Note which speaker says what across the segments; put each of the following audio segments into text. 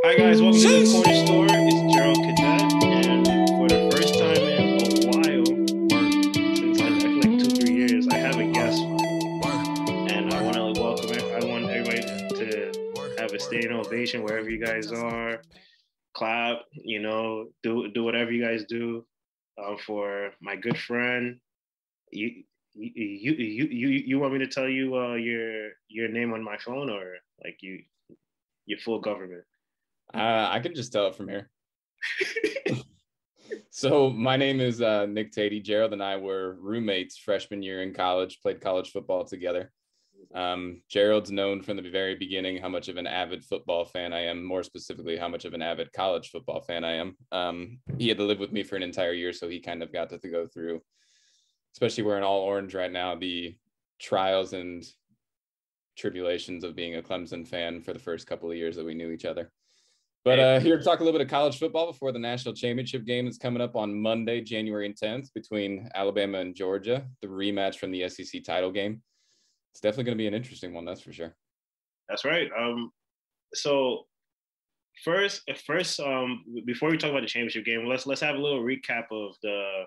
Speaker 1: Hi guys, welcome to the Corner Store. It's Gerald Cadet, and for the first time in a while, since I feel like 2, 3 years, I have a guest, and I want to welcome it. I want everybody to have a standing ovation wherever you guys are. Clap, do whatever you guys do for my good friend. You you want me to tell you your name on my phone or like your full government?
Speaker 2: I can just tell it from here. So my name is Nick Tatey. Gerald and I were roommates freshman year in college, played college football together. Gerald's known from the very beginning how much of an avid football fan I am, more specifically, how much of an avid college football fan I am. He had to live with me for an entire year, so he kind of got to go through, especially wearing all orange right now, the trials and tribulations of being a Clemson fan for the first couple of years that we knew each other. But here to talk a little bit of college football before the national championship game that's coming up on Monday, January 10th, between Alabama and Georgia, the rematch from the SEC title game. It's definitely going to be an interesting one, that's for sure.
Speaker 1: That's right. So first, before we talk about the championship game, let's have a little recap of the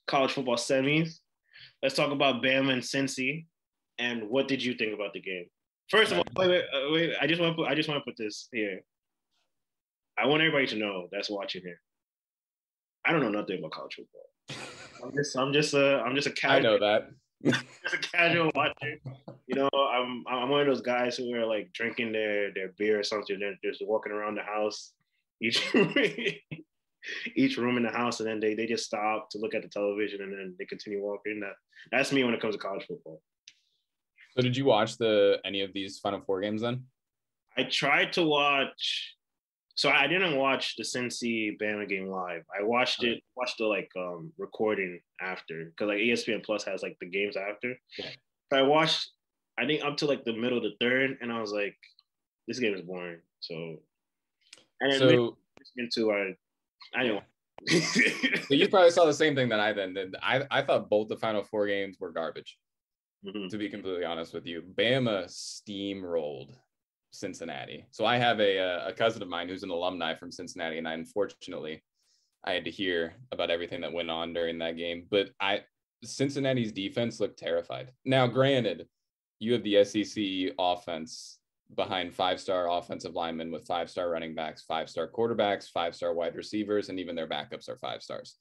Speaker 1: college football semis. Let's talk about Bama and Cincy, and what did you think about the game? First of all, wait. I just want to put this here. I want everybody to know that's watching here. I don't know nothing about college football. I'm just a casual.
Speaker 2: I know that.
Speaker 1: Just a casual watcher. I'm one of those guys who are like drinking their beer or something. They're just walking around the house, each room in the house, and then they just stop to look at the television and then they continue walking. That's me when it comes to college football.
Speaker 2: So did you watch any of these Final Four games then?
Speaker 1: I tried to watch. So I didn't watch the Cincy Bama game live. I watched the recording after because like ESPN Plus has like the games after. Yeah. So I watched, I think up to like the middle of the third, and I was like, this game is boring. So into I didn't.
Speaker 2: So you probably saw the same thing that I then did. I thought both the Final Four games were garbage. Mm-hmm. To be completely honest with you, Bama steamrolled Cincinnati. So I have a cousin of mine who's an alumni from Cincinnati, and unfortunately I had to hear about everything that went on during that game. But Cincinnati's defense looked terrified. Now, granted, you have the SEC offense behind 5-star offensive linemen with 5-star running backs, 5-star quarterbacks, 5-star wide receivers, and even their backups are 5 stars.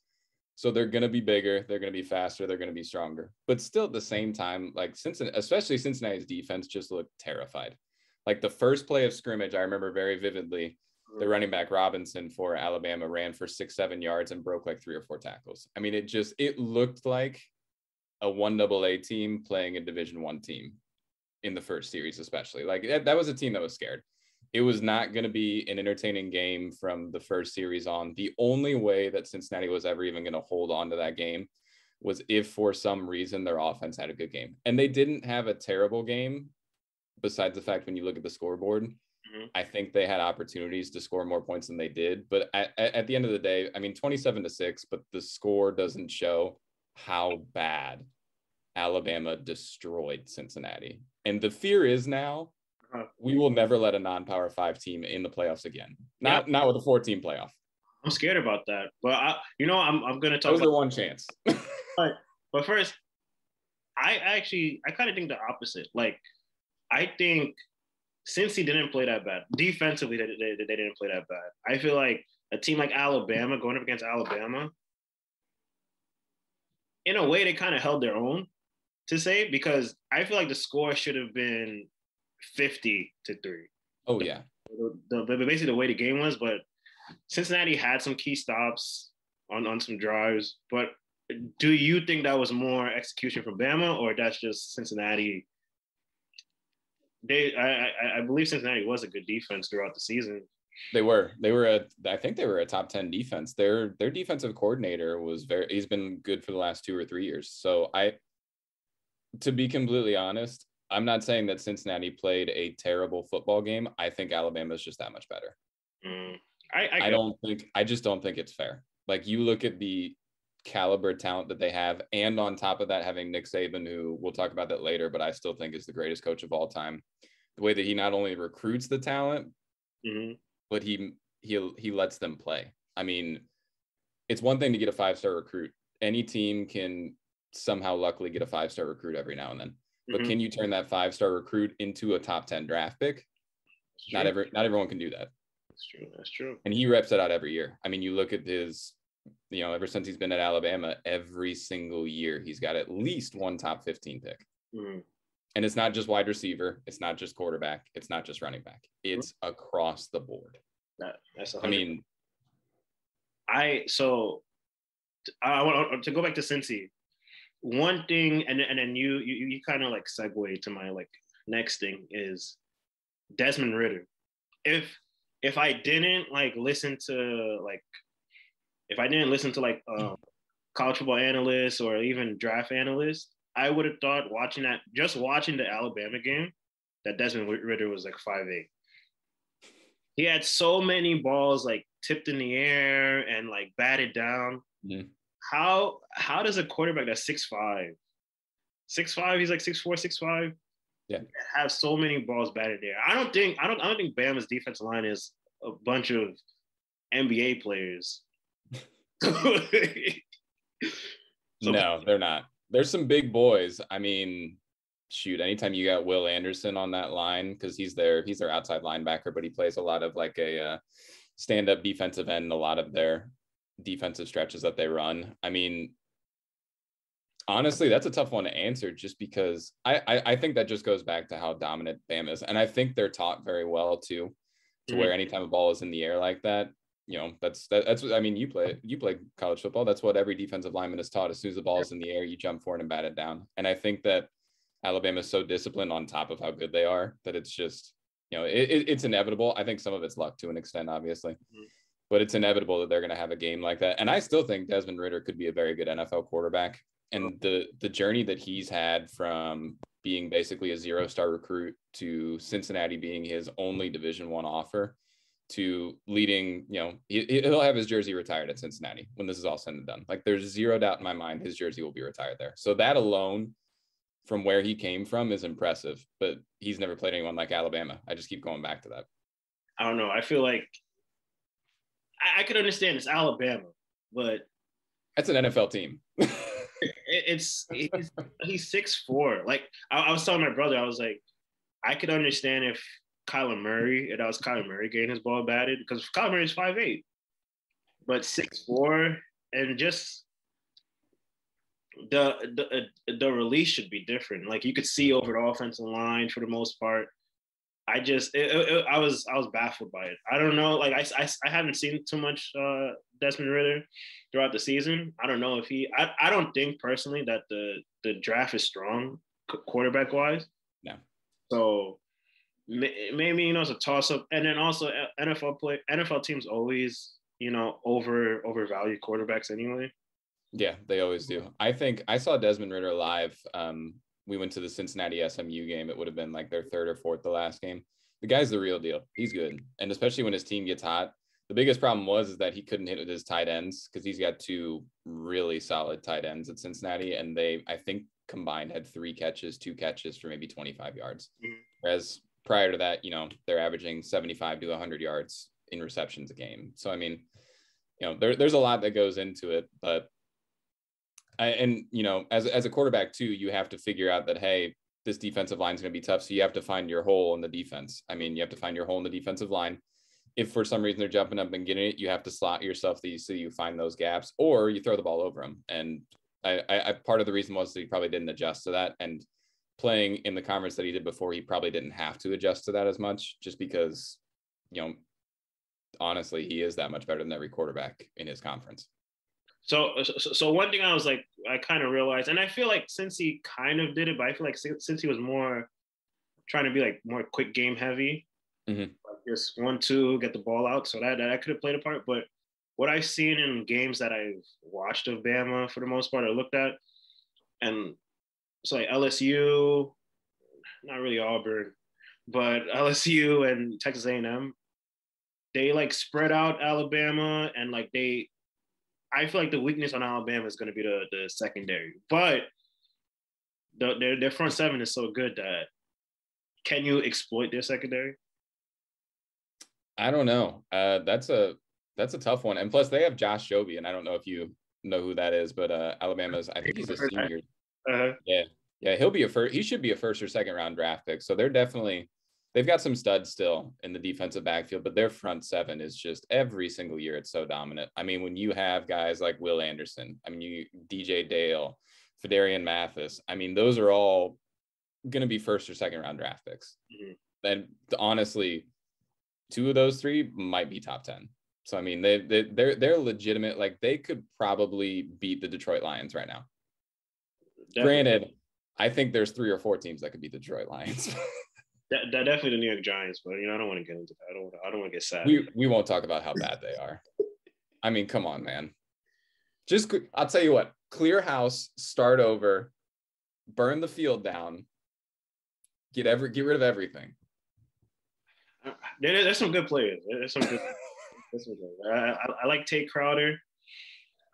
Speaker 2: So they're going to be bigger, they're going to be faster, they're going to be stronger. But still at the same time, like especially Cincinnati's defense just looked terrified. Like the first play of scrimmage, I remember very vividly, the running back Robinson for Alabama ran for 6-7 yards and broke like 3 or 4 tackles. I mean, it looked like a 1AA team playing a Division I team in the first series, especially. Like that was a team that was scared. It was not going to be an entertaining game from the first series on. The only way that Cincinnati was ever even going to hold on to that game was if for some reason their offense had a good game. And they didn't have a terrible game. Besides the fact when you look at the scoreboard, mm-hmm. I think they had opportunities to score more points than they did. But at the end of the day, I mean, 27-6, but the score doesn't show how bad Alabama destroyed Cincinnati. And the fear is now we will never let a non-Power 5 team in the playoffs again. Not with a 4-team playoff.
Speaker 1: I'm scared about that. But I'm going to talk
Speaker 2: about their one chance.
Speaker 1: but first, I kind of think the opposite. Like, I think since he didn't play that bad, defensively, they didn't play that bad. I feel like a team like Alabama, going up against Alabama, in a way, they kind of held their own, to say, because I feel like the score should have been 50-3.
Speaker 2: Oh, yeah.
Speaker 1: Basically, the way the game was, but Cincinnati had some key stops on some drives. But do you think that was more execution from Bama, or that's just Cincinnati? I believe Cincinnati was a good defense throughout the season.
Speaker 2: I think they were a top 10 defense. Their defensive coordinator he's been good for the last 2 or 3 years. So to be completely honest, I'm not saying that Cincinnati played a terrible football game. I think Alabama is just that much better. I just don't think it's fair. Like you look at the caliber talent that they have, and on top of that, having Nick Saban, who we'll talk about that later, but I still think is the greatest coach of all time. The way that he not only recruits the talent, mm-hmm. but he lets them play. I mean, it's one thing to get a 5-star recruit. Any team can somehow luckily get a 5-star recruit every now and then. But can you turn that 5-star recruit into a top 10 draft pick? Not everyone can do that.
Speaker 1: That's true.
Speaker 2: And he reps it out every year. I mean, you look at his, ever since he's been at Alabama, every single year he's got at least one top 15 pick. And it's not just wide receiver. It's not just quarterback. It's not just running back. It's across the board.
Speaker 1: That's 100%.
Speaker 2: I mean,
Speaker 1: I want to go back to Cincy. One thing, and then you kind of like segue to my like next thing is Desmond Ridder. If I didn't listen to college football analysts or even draft analysts, I would have thought watching the Alabama game that Desmond Ridder was like 5'8". He had so many balls like tipped in the air and like batted down. How does a quarterback that's 6'5", he's like 6'4", 6'5", have so many balls batted there? I don't think Bama's defensive line is a bunch of NBA players.
Speaker 2: No, they're not. There's some big boys. I mean, shoot, anytime you got Will Anderson on that line, because he's their outside linebacker, but he plays a lot of like a stand-up defensive end, a lot of their defensive stretches that they run. I mean, honestly, that's a tough one to answer just because I think that just goes back to how dominant Bama is. And I think they're taught very well too, to where anytime a ball is in the air like that, that's I mean, you play college football. That's what every defensive lineman is taught. As soon as the ball is in the air, you jump for it and bat it down. And I think that Alabama is so disciplined on top of how good they are that it's just, it's inevitable. I think some of it's luck to an extent, obviously, but it's inevitable that they're going to have a game like that. And I still think Desmond Ridder could be a very good NFL quarterback. And the journey that he's had from being basically a 0-star recruit to Cincinnati being his only Division I offer to leading, he'll have his jersey retired at Cincinnati when this is all said and done. Like, there's zero doubt in my mind his jersey will be retired there. So that alone, from where he came from, is impressive. But he's never played anyone like Alabama. I just keep going back to that.
Speaker 1: I don't know. I feel like I could understand it's Alabama, but
Speaker 2: that's an NFL team.
Speaker 1: He's 6'4". Like I was telling my brother, I was like, I could understand if Kyler Murray getting his ball batted, because Kyler Murray is 5'8", but 6'4", and just the release should be different. Like, you could see over the offensive line for the most part. I was baffled by it. I don't know. Like, I haven't seen too much Desmond Ridder throughout the season. I don't know if I don't think personally that the draft is strong quarterback wise.
Speaker 2: No.
Speaker 1: So maybe it's a toss up, and then also NFL teams always overvalue quarterbacks anyway.
Speaker 2: Yeah, they always do. I think I saw Desmond Ridder live. We went to the Cincinnati SMU game. It would have been like their third or fourth the last game. The guy's the real deal. He's good. And especially when his team gets hot. The biggest problem is that he couldn't hit with his tight ends, because he's got two really solid tight ends at Cincinnati. And they, I think, combined had two catches for maybe 25 yards. Whereas prior to that, they're averaging 75 to 100 yards in receptions a game. So, I mean, there's a lot that goes into it, but as a quarterback too, you have to figure out that, hey, this defensive line is going to be tough. So you have to find your hole in the defense. I mean, you have to find your hole in the defensive line. If for some reason they're jumping up and getting it, you have to slot yourself so you find those gaps, or you throw the ball over them. And I part of the reason was that he probably didn't adjust to that. And playing in the conference that he did before, he probably didn't have to adjust to that as much, just because, honestly, he is that much better than every quarterback in his conference.
Speaker 1: So one thing I kind of realized, and I feel like since he kind of did it, but I feel like since he was more trying to be like more quick game heavy, like just 1-2, get the ball out, so that could have played a part. But what I've seen in games that I've watched of Bama for the most part, I looked at, and it's like LSU, not really Auburn, but LSU and Texas A&M, they like spread out Alabama, and like I feel like the weakness on Alabama is going to be the secondary, but their front seven is so good that can you exploit their secondary?
Speaker 2: I don't know. That's a tough one. And plus, they have Josh Jobe, and I don't know if you know who that is, but Alabama's. I think he's a senior. Yeah, yeah. He should be a first or second round draft pick. So they've got some studs still in the defensive backfield, but their front seven is just every single year it's so dominant. I mean, when you have guys like Will Anderson, I mean, DJ Dale, Fedarian Mathis, I mean, those are all going to be first or second round draft picks. Mm-hmm. And honestly, two of those three might be top 10. So I mean, they're legitimate. Like they could probably beat the Detroit Lions right now. Definitely. Granted, I think there's 3 or 4 teams that could beat the Detroit Lions.
Speaker 1: Definitely the New York Giants, but I don't want to get into that. I don't want to get sad.
Speaker 2: We won't talk about how bad they are. I mean, come on, man. I'll tell you what. Clear house, start over, burn the field down, get rid of everything.
Speaker 1: There's some good players. There's some good. I like Tate Crowder.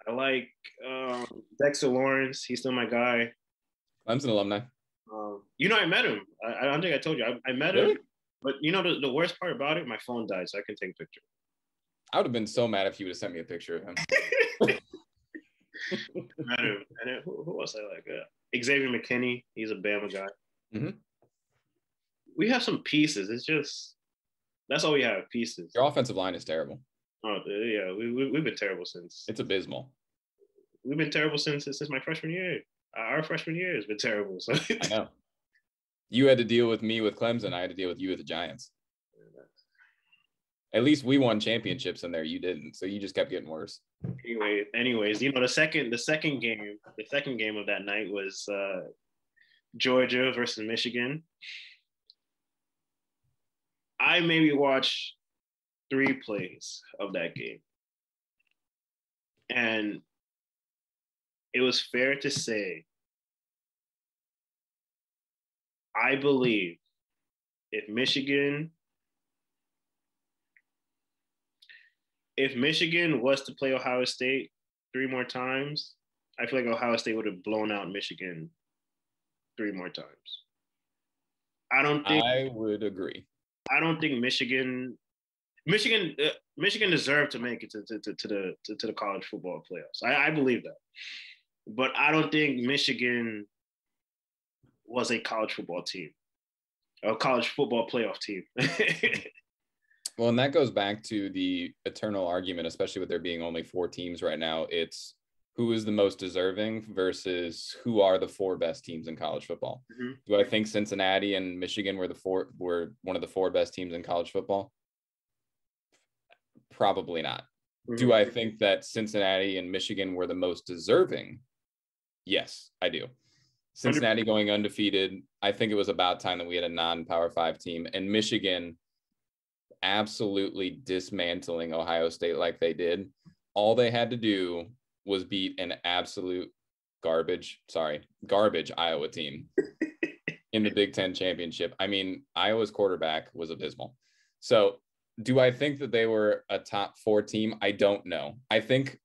Speaker 1: I like Dexter Lawrence. He's still my guy.
Speaker 2: Clemson alumni.
Speaker 1: I met him. I don't think I told you. I met him. But the worst part about it, my phone died, so I couldn't take a picture.
Speaker 2: I would have been so mad if you would have sent me a picture of him.
Speaker 1: Met him. And then, who else I like? Xavier McKinney. He's a Bama guy. Mm-hmm. We have some pieces. It's just that's all we have, pieces.
Speaker 2: Your offensive line is terrible.
Speaker 1: Oh yeah, we've been terrible since.
Speaker 2: It's abysmal.
Speaker 1: We've been terrible since my freshman year. Our freshman year has been terrible. So
Speaker 2: I know. You had to deal with me with Clemson. I had to deal with you with the Giants. At least we won championships in there. You didn't. So you just kept getting worse.
Speaker 1: Anyways, the second game of that night was Georgia versus Michigan. I maybe watched 3 plays of that game. And it was fair to say, I believe if Michigan was to play Ohio State 3 more times, I feel like Ohio State would have blown out Michigan 3 more times.
Speaker 2: I would agree.
Speaker 1: I don't think Michigan deserved to make it to the college football playoffs. I believe that, but I don't think Michigan was a college football team, a college football playoff team.
Speaker 2: Well, and that goes back to the eternal argument, especially with there being only 4 teams right now. It's who is the most deserving versus who are the 4 best teams in college football. Mm-hmm. Do I think Cincinnati and Michigan were one of the 4 best teams in college football? Probably not. Mm-hmm. Do I think that Cincinnati and Michigan were the most deserving? Yes, I do. Cincinnati going undefeated. I think it was about time that we had a non-Power 5 team, and Michigan absolutely dismantling Ohio State like they did. All they had to do was beat an absolute garbage Iowa team in the Big Ten championship. I mean, Iowa's quarterback was abysmal. So do I think that they were a top 4 team? I don't know. I think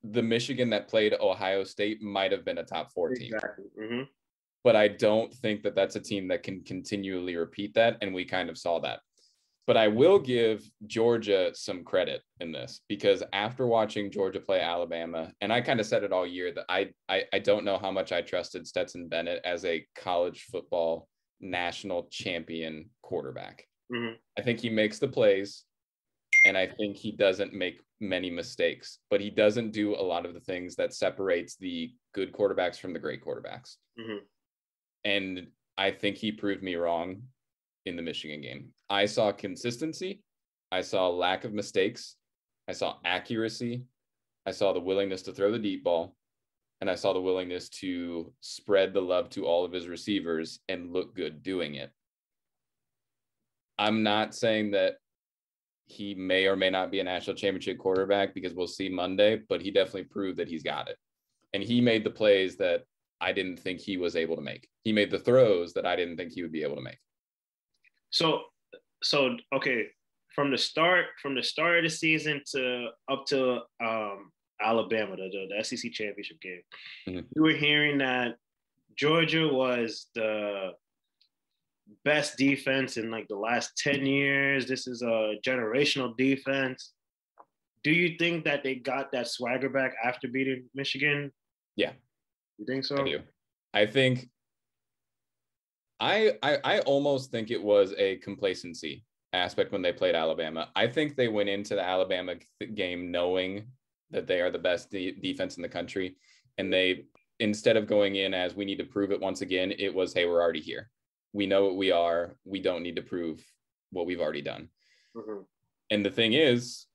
Speaker 2: the Michigan that played Ohio State might have been a top 4 team.
Speaker 1: Exactly. Mm-hmm.
Speaker 2: But I don't think that that's a team that can continually repeat that. And we kind of saw that. But I will give Georgia some credit in this, because after watching Georgia play Alabama, and I kind of said it all year that I don't know how much I trusted Stetson Bennett as a college football national champion quarterback. Mm-hmm. I think he makes the plays, and I think he doesn't make many mistakes, but he doesn't do a lot of the things that separates the good quarterbacks from the great quarterbacks. Mm-hmm. And I think he proved me wrong in the Michigan game. I saw consistency. I saw lack of mistakes. I saw accuracy. I saw the willingness to throw the deep ball. And I saw the willingness to spread the love to all of his receivers and look good doing it. I'm not saying that he may or may not be a national championship quarterback, because we'll see Monday, but he definitely proved that he's got it. And he made the plays that I didn't think he was able to make. He made the throws that I didn't think he would be able to make. So
Speaker 1: okay, from the start of the season to up to Alabama, the SEC championship game, mm-hmm. We were hearing that Georgia was the best defense in like the last 10 years. This is a generational defense. Do you think that they got that swagger back after beating Michigan?
Speaker 2: Yeah.
Speaker 1: You think so?
Speaker 2: I do. I think I almost think it was a complacency aspect when they played Alabama. I think they went into the Alabama game knowing that they are the best defense in the country. And they, instead of going in as we need to prove it once again, it was, hey, we're already here. We know what we are. We don't need to prove what we've already done. Mm-hmm. And the thing is,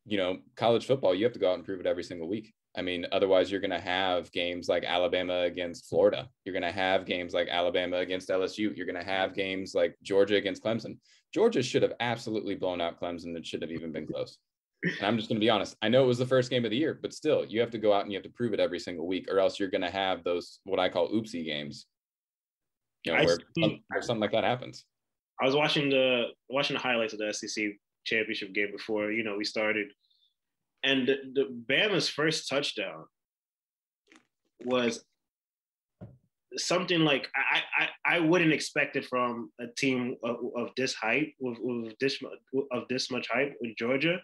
Speaker 2: you know, college football, you have to go out and prove it every single week. I mean, otherwise you're going to have games like Alabama against Florida. You're going to have games like Alabama against LSU. You're going to have games like Georgia against Clemson. Georgia should have absolutely blown out Clemson. It should have even been close. And I'm just going to be honest. I know it was the first game of the year, but still, you have to go out and you have to prove it every single week, or else you're going to have those, what I call oopsie games, you know, where something like that happens.
Speaker 1: I was watching the highlights of the SEC championship game before, you know, we started. And the Bama's first touchdown was something like I wouldn't expect it from a team of this height, with this much hype with Georgia.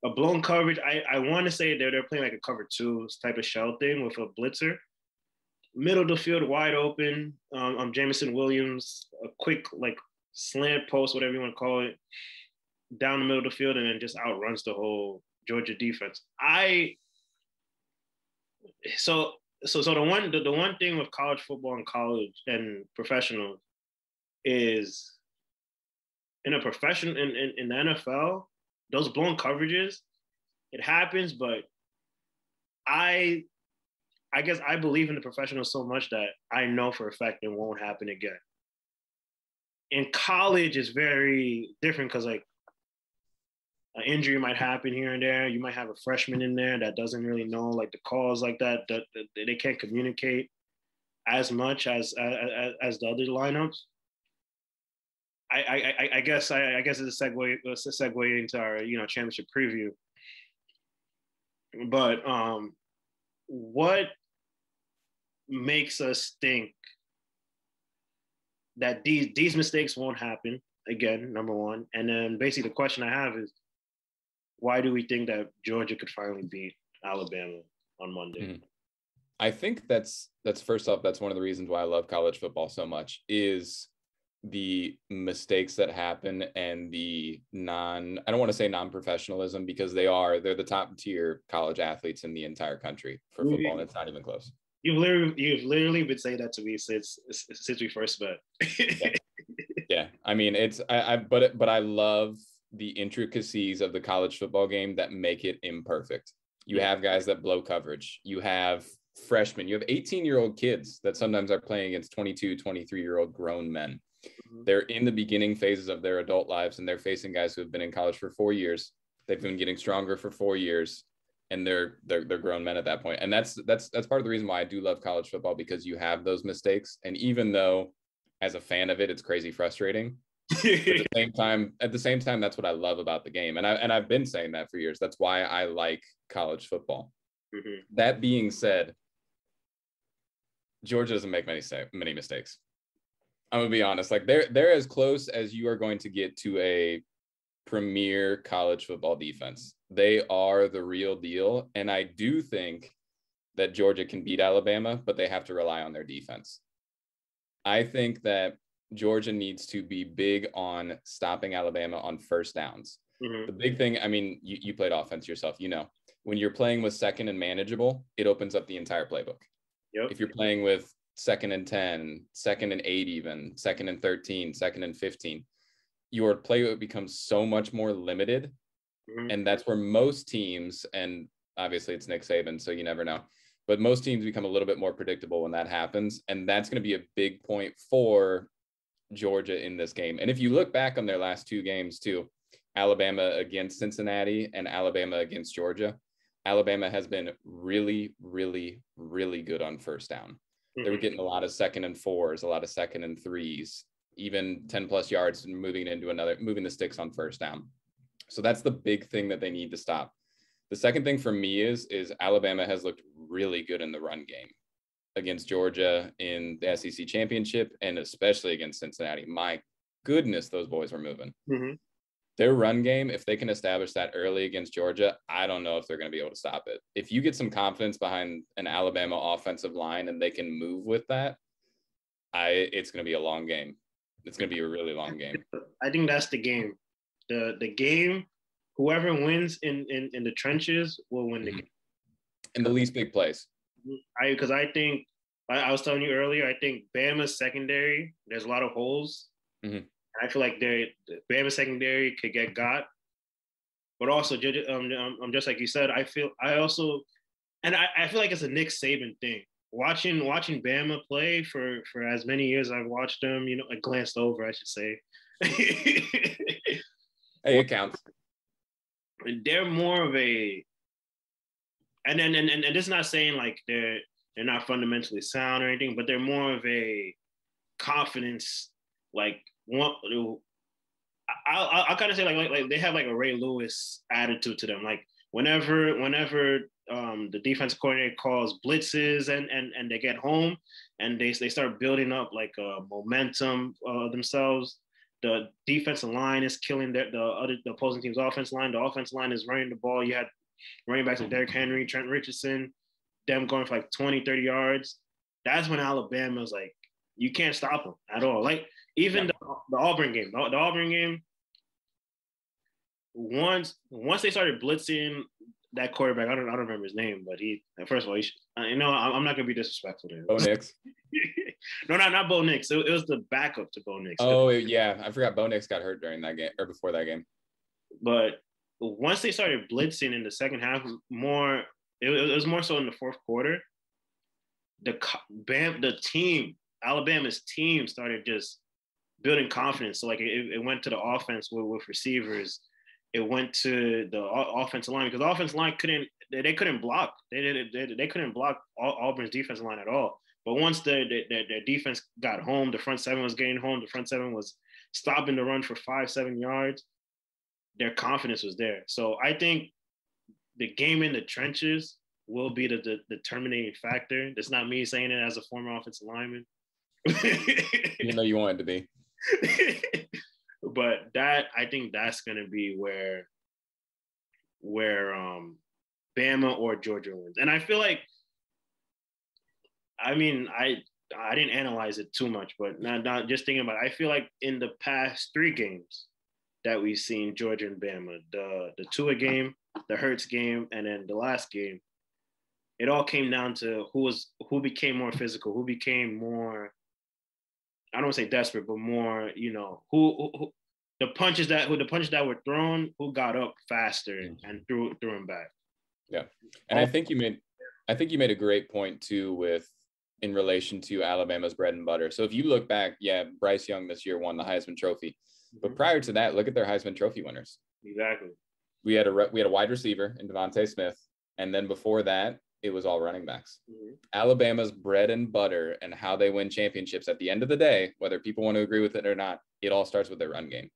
Speaker 1: A blown coverage. I want to say they're playing like a cover 2 type of shell thing with a blitzer. Middle of the field, wide open. Jamison Williams, a quick like slant post, whatever you want to call it, down the middle of the field, and then just outruns the whole Georgia defense. So the one thing with college football and college and professional is in a profession in the NFL, those blown coverages, it happens, but I guess I believe in the professional so much that I know for a fact it won't happen again. In college, it's very different because like an injury might happen here and there. You might have a freshman in there that doesn't really know like the calls like that. That they can't communicate as much as the other lineups. I guess it's a segue into our championship preview. But what makes us think that these mistakes won't happen again? Number one, and then basically the question I have is, why do we think that Georgia could finally beat Alabama on Monday?
Speaker 2: Mm-hmm. I think that's first off, that's one of the reasons why I love college football so much is the mistakes that happen and the I don't want to say non-professionalism, because they're the top tier college athletes in the entire country for football, and it's not even close.
Speaker 1: You've literally been saying that to me since we first met.
Speaker 2: Yeah. I mean, but I love the intricacies of the college football game that make it imperfect. You have guys that blow coverage. You have freshmen. You have 18-year-old kids that sometimes are playing against 22, 23-year-old grown men. Mm-hmm. They're in the beginning phases of their adult lives, and they're facing guys who have been in college for 4 years. They've been getting stronger for 4 years, and they're grown men at that point. And that's part of the reason why I do love college football, because you have those mistakes. And even though as a fan of it, it's crazy frustrating, at the same time, that's what I love about the game. And I've been saying that for years. That's why I like college football. Mm-hmm. That being said, Georgia doesn't make many mistakes. I'm gonna be honest. Like they're as close as you are going to get to a premier college football defense. They are the real deal. And I do think that Georgia can beat Alabama, but they have to rely on their defense. I think that Georgia needs to be big on stopping Alabama on first downs. Mm-hmm. The big thing, I mean, you played offense yourself, when you're playing with second and manageable, it opens up the entire playbook. Yep. If you're playing with 2nd and 10, 2nd and 8, even 2nd and 13, 2nd and 15, your playbook becomes so much more limited. Mm-hmm. And that's where most teams, and obviously it's Nick Saban, so you never know, but most teams become a little bit more predictable when that happens. And that's going to be a big point for Georgia in this game. And if you look back on their last 2 games too, Alabama against Cincinnati and Alabama against Georgia, Alabama has been really, really, really good on first down. They were getting a lot of 2nd and 4s, a lot of 2nd and 3s, even 10 plus yards and moving the sticks on first down. So that's the big thing that they need to stop. The second thing for me is Alabama has looked really good in the run game. against Georgia in the SEC championship, and especially against Cincinnati. My goodness, those boys were moving.
Speaker 1: Mm-hmm.
Speaker 2: Their run game, if they can establish that early against Georgia, I don't know if they're going to be able to stop it. If you get some confidence behind an Alabama offensive line and they can move with that, it's going to be a long game. It's going to be a really long game.
Speaker 1: I think that's the game. The game, whoever wins in the trenches will win the game.
Speaker 2: In the least big plays.
Speaker 1: Because I think, I was telling you earlier, I think Bama's secondary, there's a lot of holes.
Speaker 2: Mm-hmm.
Speaker 1: I feel like Bama secondary could get got. But also, just like you said, I feel like it's a Nick Saban thing. Watching Bama play for as many years I've watched them, I glanced over, I should say.
Speaker 2: Hey, it counts.
Speaker 1: They're more of a, and this is not saying like they're not fundamentally sound or anything, but they're more of a confidence, like one. I'll kind of say like they have like a Ray Lewis attitude to them. Like whenever the defense coordinator calls blitzes and they get home and they start building up like momentum themselves. The defensive line is killing the opposing team's offense line. The offense line is running the ball. You had running backs like Derrick Henry, Trent Richardson, them going for like 20, 30 yards. That's when Alabama's like, you can't stop them at all. Like even the Auburn game, the Auburn game, once they started blitzing that quarterback, I don't remember his name, but first of all, I'm not gonna be disrespectful to him.
Speaker 2: Bo Nix.
Speaker 1: No, not Bo Nix. It was the backup to Bo Nix.
Speaker 2: Oh yeah, I forgot Bo Nix got hurt during that game or before that game.
Speaker 1: But once they started blitzing in the second half, it was more so in the fourth quarter. Alabama's team started just building confidence. So like it went to the offense with receivers. It went to the offensive line because the offensive line couldn't block. They couldn't block Auburn's defensive line at all. But once their defense got home, the front seven was getting home. The front seven was stopping the run for 5-7 yards. Their confidence was there. So I think the game in the trenches will be the determining factor. That's not me saying it as a former offensive lineman.
Speaker 2: You know you want it to be.
Speaker 1: But I think that's gonna be where Bama or Georgia wins. And I feel like, I mean, I didn't analyze it too much, but not just thinking about it, I feel like in the past 3 games that we've seen Georgia and Bama, the Tua game, the Hurts game, and then the last game, it all came down to who became more physical, who became more, I don't want to say desperate, but more, who the punches that were thrown, who got up faster and threw them back.
Speaker 2: Yeah, and I think you made a great point too in relation to Alabama's bread and butter. So if you look back, Bryce Young this year won the Heisman Trophy, but prior to that, look at their Heisman Trophy winners.
Speaker 1: Exactly.
Speaker 2: We had a wide receiver in Devontae Smith, and then before that, it was all running backs. Mm-hmm. Alabama's bread and butter and how they win championships at the end of the day, whether people want to agree with it or not, it all starts with their run game.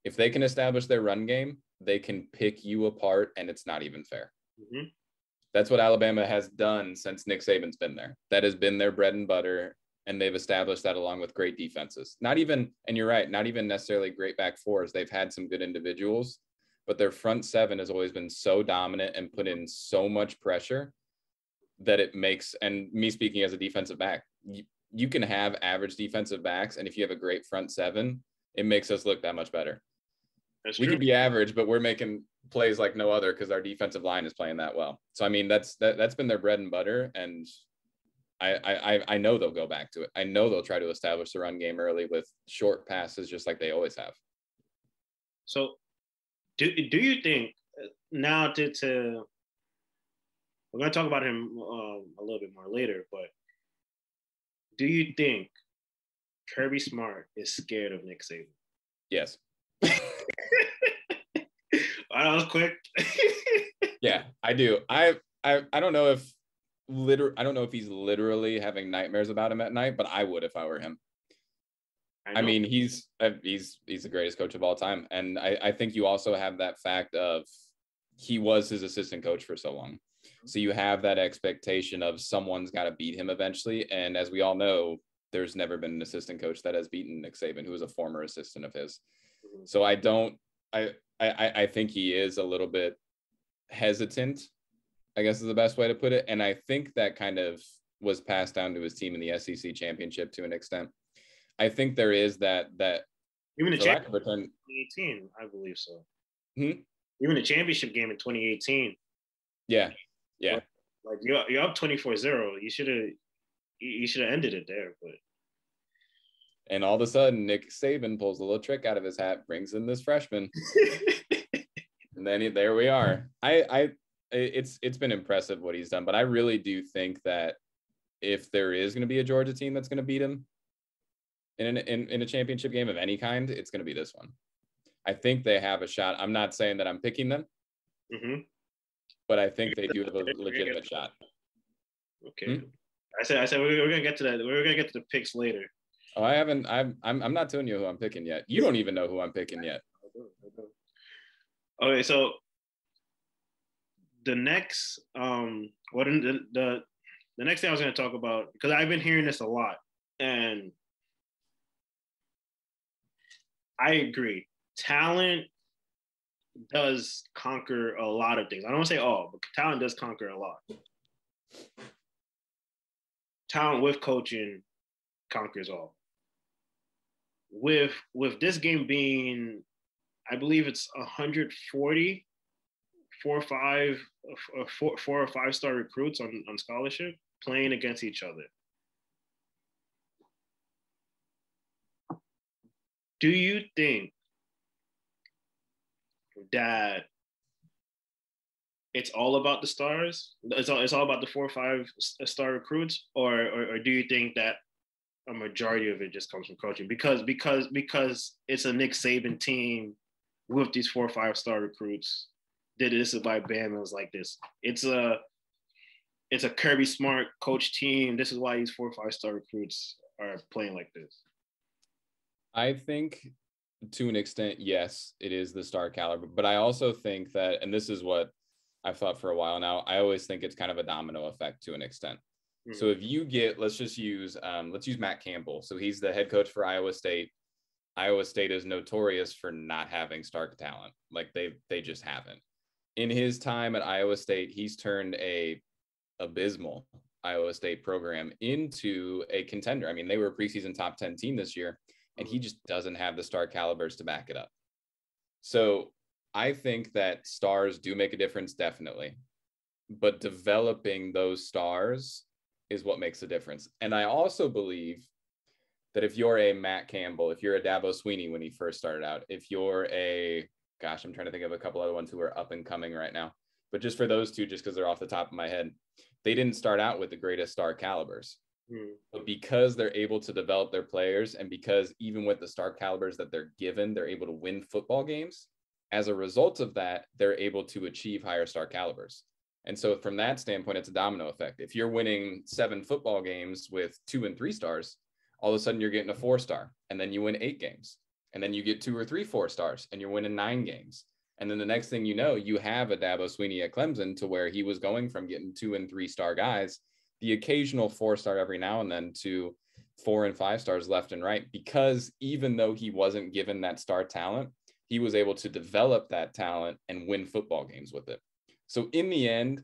Speaker 2: If they can establish their run game, they can pick you apart, and it's not even fair. Mm-hmm. That's what Alabama has done since Nick Saban's been there. That has been their bread and butter, and they've established that along with great defenses. Not even, and you're right, not even necessarily great back fours. They've had some good individuals, but their front seven has always been so dominant and put in so much pressure that it makes, and me speaking as a defensive back, you can have average defensive backs, and if you have a great front seven, it makes us look that much better. We could be average, but we're making plays like no other because our defensive line is playing that well. So I mean, that's been their bread and butter, and I know they'll go back to it. I know they'll try to establish the run game early with short passes, just like they always have.
Speaker 1: So, do you think now to we're going to talk about him a little bit more later, but do you think Kirby Smart is scared of Nick Saban?
Speaker 2: Yes.
Speaker 1: That was quick.
Speaker 2: Yeah, I do. I don't know if he's literally having nightmares about him at night, but I would if I were him. I mean, he's the greatest coach of all time, and I think you also have that fact of he was his assistant coach for so long. So you have that expectation of someone's got to beat him eventually. And as we all know, there's never been an assistant coach that has beaten Nick Saban, who was a former assistant of his. So I think he is a little bit hesitant, I guess is the best way to put it. And I think that kind of was passed down to his team in the SEC championship to an extent. I think there is that
Speaker 1: even the championship in 2018, I believe so. Even the championship game in 2018.
Speaker 2: Yeah.
Speaker 1: Like you're up 24-0. You should have ended it there, but.
Speaker 2: And all of a sudden, Nick Saban pulls a little trick out of his hat, brings in this freshman, and then there we are. It's been impressive what he's done, but I really do think that if there is going to be a Georgia team that's going to beat him in a championship game of any kind, it's going to be this one. I think they have a shot. I'm not saying that I'm picking them, but I think they do have a legitimate shot.
Speaker 1: Okay. I said we're gonna get to that. We're gonna get to the picks later.
Speaker 2: Oh, I haven't. I'm not telling you who I'm picking yet. You don't even know who I'm picking yet.
Speaker 1: Okay, so the next the next thing I was going to talk about, because I've been hearing this a lot, and I agree. Talent does conquer a lot of things. I don't want to say all, but talent does conquer a lot. Talent with coaching conquers all. With this game being, I believe it's 140 4 or 5 star recruits on scholarship playing against each other. Do you think that it's all about the stars? It's all about the 4 or 5 star recruits, or do you think that a majority of it just comes from coaching? Because it's a Nick Saban team with these 4 or 5 star recruits. This is why Bama is like this. It's a Kirby Smart coach team. This is why these 4 or 5 star recruits are playing like this.
Speaker 2: I think to an extent, yes, it is the star caliber, but I also think that, and this is what I've thought for a while now, I always think it's kind of a domino effect to an extent. So if you get, let's use Matt Campbell. So he's the head coach for Iowa State. Iowa State is notorious for not having star talent. Like they just haven't. In his time at Iowa State, he's turned a abysmal Iowa State program into a contender. I mean, they were a preseason top 10 team this year, and he just doesn't have the star calibers to back it up. So I think that stars do make a difference, definitely. But developing those stars is what makes a difference. And I also believe that if you're a Matt Campbell, if you're a Dabo Swinney when he first started out, if you're I'm trying to think of a couple other ones who are up and coming right now, but just for those two, just because they're off the top of my head, they didn't start out with the greatest star calibers. But because they're able to develop their players, and because even with the star calibers that they're given, they're able to win football games, as a result of that, they're able to achieve higher star calibers. And so from that standpoint, it's a domino effect. If you're winning 7 football games with 2 and 3 stars, all of a sudden you're getting a 4-star, and then you win 8 games. And then you get 2 or 3 4-stars, and you're winning 9 games. And then the next thing you know, you have a Dabo Swinney at Clemson, to where he was going from getting 2 and 3 star guys, the occasional 4-star every now and then, to 4 and 5 stars left and right, because even though he wasn't given that star talent, he was able to develop that talent and win football games with it. So in the end,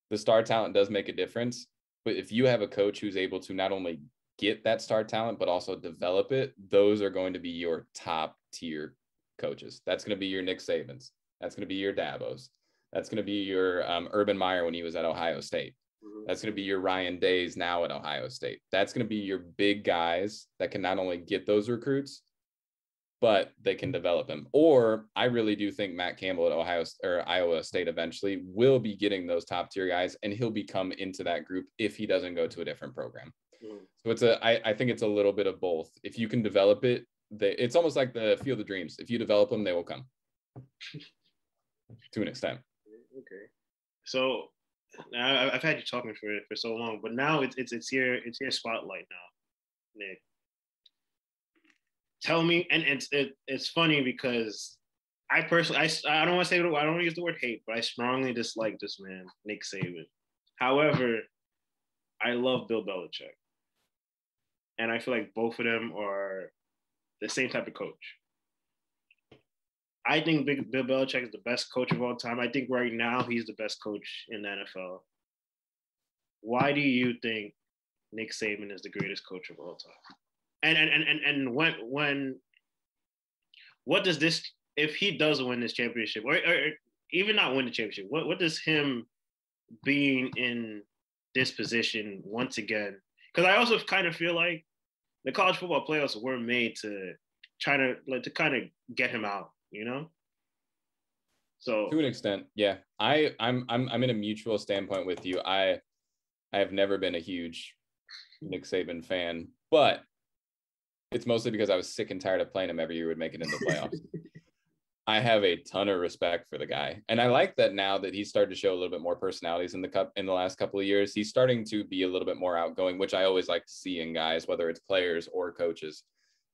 Speaker 2: the star talent does make a difference. But if you have a coach who's able to not only get that star talent, but also develop it, those are going to be your top tier coaches. That's going to be your Nick Sabans. That's going to be your Dabos. That's going to be your Urban Meyer when he was at Ohio State. That's going to be your Ryan Days now at Ohio State. That's going to be your big guys that can not only get those recruits, but they can develop them. Or I really do think Matt Campbell at Iowa State eventually will be getting those top tier guys, and he'll become into that group if he doesn't go to a different program. So I think it's a little bit of both. If you can develop it, it's almost like the Field of Dreams. If you develop them, they will come to an extent.
Speaker 1: Okay. So I've had you talking for so long, but now it's your spotlight now, Nick. Tell me, and it's funny because I personally, I don't want to say, I don't want to use the word hate, but I strongly dislike this man, Nick Saban. However, I love Bill Belichick. And I feel like both of them are the same type of coach. I think Bill Belichick is the best coach of all time. I think right now he's the best coach in the NFL. Why do you think Nick Saban is the greatest coach of all time? And when what does this, if he does win this championship, or even not win the championship, what does him being in this position once again? Because I also kind of feel like the college football playoffs were made to try to kind of get him out, you know. So
Speaker 2: to an extent, yeah, I'm in a mutual standpoint with you. I have never been a huge Nick Saban fan, but it's mostly because I was sick and tired of playing him every year would make it into the playoffs. I have a ton of respect for the guy. And I like that now that he's started to show a little bit more personalities in the cup in the last couple of years. He's starting to be a little bit more outgoing, which I always like to see in guys, whether it's players or coaches.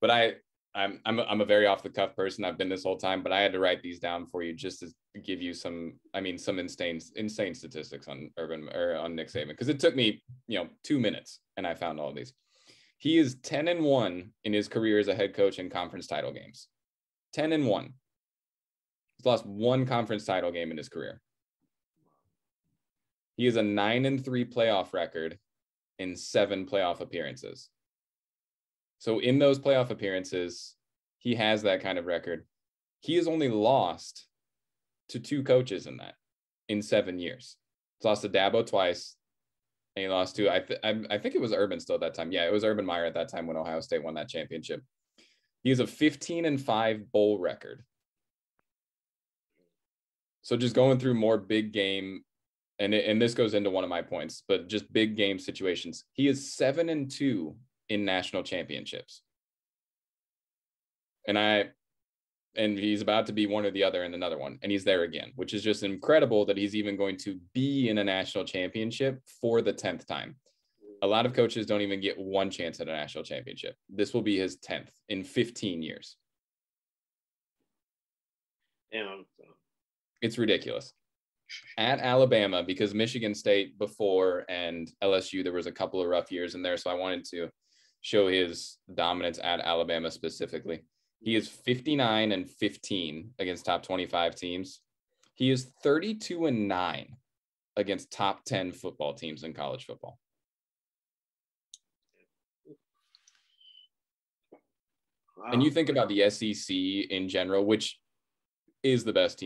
Speaker 2: But I'm a very off the cuff person. I've been this whole time, but I had to write these down for you just to give you some insane statistics on on Nick Saban, because it took me 2 minutes and I found all of these. He is 10-1 in his career as a head coach in conference title games. 10-1. He's lost one conference title game in his career. He has a 9-3 playoff record in 7 playoff appearances. So in those playoff appearances, he has that kind of record. He has only lost to 2 coaches in 7 years. He's lost to Dabo twice, and he lost to, I think it was Urban still at that time. Yeah, it was Urban Meyer at that time when Ohio State won that championship. He has a 15-5 bowl record. So just going through more big game, and this goes into one of my points, but just big game situations. He is 7-2 in national championships. And he's about to be one or the other in another one, and he's there again, which is just incredible that he's even going to be in a national championship for the 10th time. A lot of coaches don't even get one chance at a national championship. This will be his 10th in 15 years.
Speaker 1: Yeah.
Speaker 2: It's ridiculous. At Alabama, because Michigan State before and LSU, there was a couple of rough years in there, so I wanted to show his dominance at Alabama specifically. He is 59-15 against top 25 teams. He is 32-9 against top 10 football teams in college football. Wow. And you think about the SEC in general, which is the best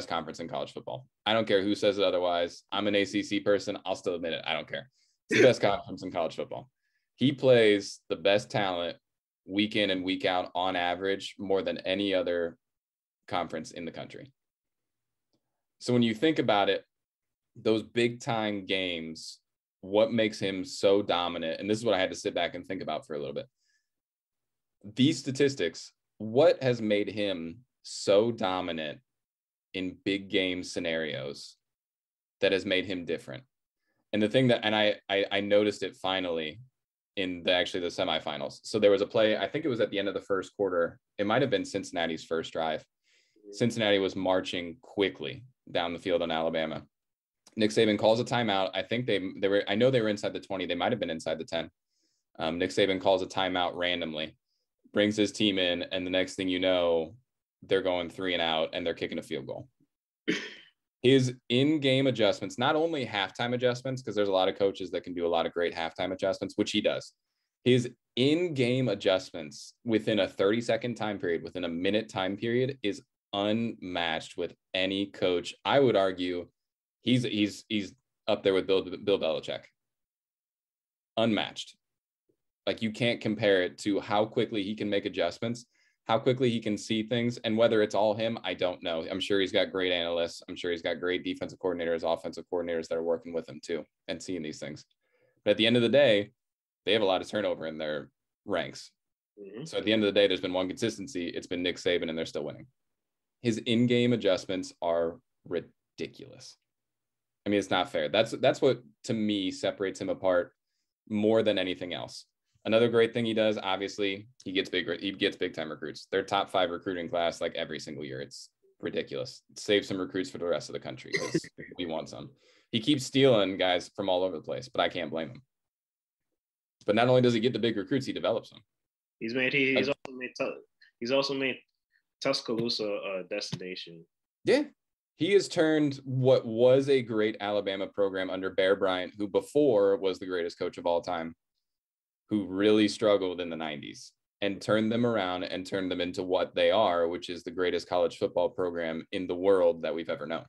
Speaker 2: conference in college football. I don't care who says it otherwise. I'm an ACC person. I'll still admit it. I don't care. It's the best conference in college football. He plays the best talent week in and week out on average more than any other conference in the country. So when you think about it, those big time games, what makes him so dominant? And this is what I had to sit back and think about for a little bit. These statistics, what has made him so dominant in big game scenarios that has made him different? And the thing that, and I noticed it finally in the semifinals. So there was a play, I think it was at the end of the first quarter. It might've been Cincinnati's first drive. Cincinnati was marching quickly down the field on Alabama. Nick Saban calls a timeout. I think I know they were inside the 20. They might've been inside the 10. Nick Saban calls a timeout randomly, brings his team in, and the next thing you know, they're going 3 and out and they're kicking a field goal. His in-game adjustments, not only halftime adjustments, because there's a lot of coaches that can do a lot of great halftime adjustments, which he does. His in-game adjustments within a 30-second time period, within a minute time period, is unmatched with any coach. I would argue he's up there with Bill Belichick. Unmatched. Like, you can't compare it to how quickly he can make adjustments, how quickly he can see things, and whether it's all him, I don't know. I'm sure he's got great analysts. I'm sure he's got great defensive coordinators, offensive coordinators that are working with him too and seeing these things. But at the end of the day, they have a lot of turnover in their ranks. Mm-hmm. So at the end of the day, there's been one consistency. It's been Nick Saban, and they're still winning. His in-game adjustments are ridiculous. I mean, it's not fair. That's what, to me, separates him apart more than anything else. Another great thing he does, obviously, he gets big time recruits. Their top 5 recruiting class, like every single year. It's ridiculous. Save some recruits for the rest of the country because we want some. He keeps stealing guys from all over the place, but I can't blame him. But not only does he get the big recruits, he develops them.
Speaker 1: He's also made Tuscaloosa a destination.
Speaker 2: Yeah. He has turned what was a great Alabama program under Bear Bryant, who before was the greatest coach of all time, who really struggled in the 90s, and turned them around and turned them into what they are, which is the greatest college football program in the world that we've ever known.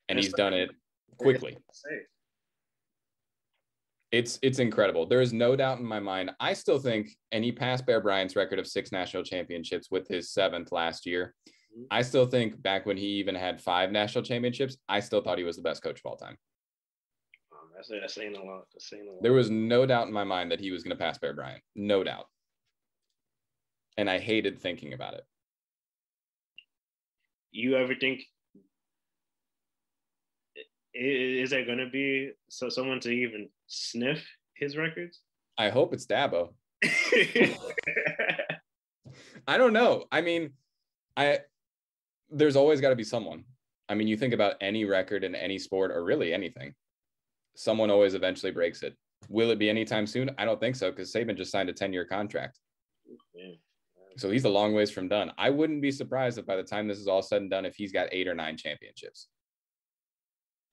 Speaker 2: And he's done it quickly. It's incredible. There is no doubt in my mind. I still think, and he passed Bear Bryant's record of 6 national championships with his 7th last year. I still think back when he even had 5 national championships, I still thought he was the best coach of all time.
Speaker 1: That's saying a lot.
Speaker 2: There was no doubt in my mind that he was going to pass Bear Bryant. No doubt. And I hated thinking about it.
Speaker 1: You ever think, is there going to be someone to even sniff his records?
Speaker 2: I hope it's Dabo. I don't know. I mean, there's always got to be someone. I mean, you think about any record in any sport or really anything, someone always eventually breaks it. Will it be anytime soon? I don't think so, because Saban just signed a 10-year contract.
Speaker 1: Yeah.
Speaker 2: So he's a long ways from done. I wouldn't be surprised if by the time this is all said and done, if he's got 8 or 9 championships.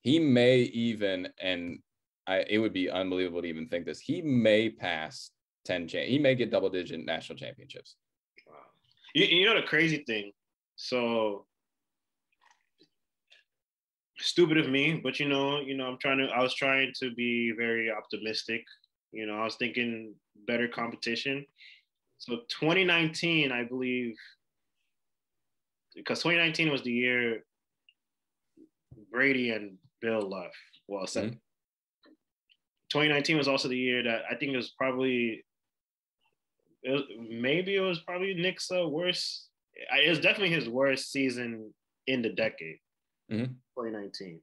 Speaker 2: He may even, and it would be unbelievable to even think this, he may pass 10. He may get double-digit national championships.
Speaker 1: Wow. You know the crazy thing? So stupid of me, but I was trying to be very optimistic. I was thinking better competition. So 2019, I believe, because 2019 was the year Brady and Bill left. Well, 2019 was also the year that I think it was probably Nick's worst. It was definitely his worst season in the decade. 2019.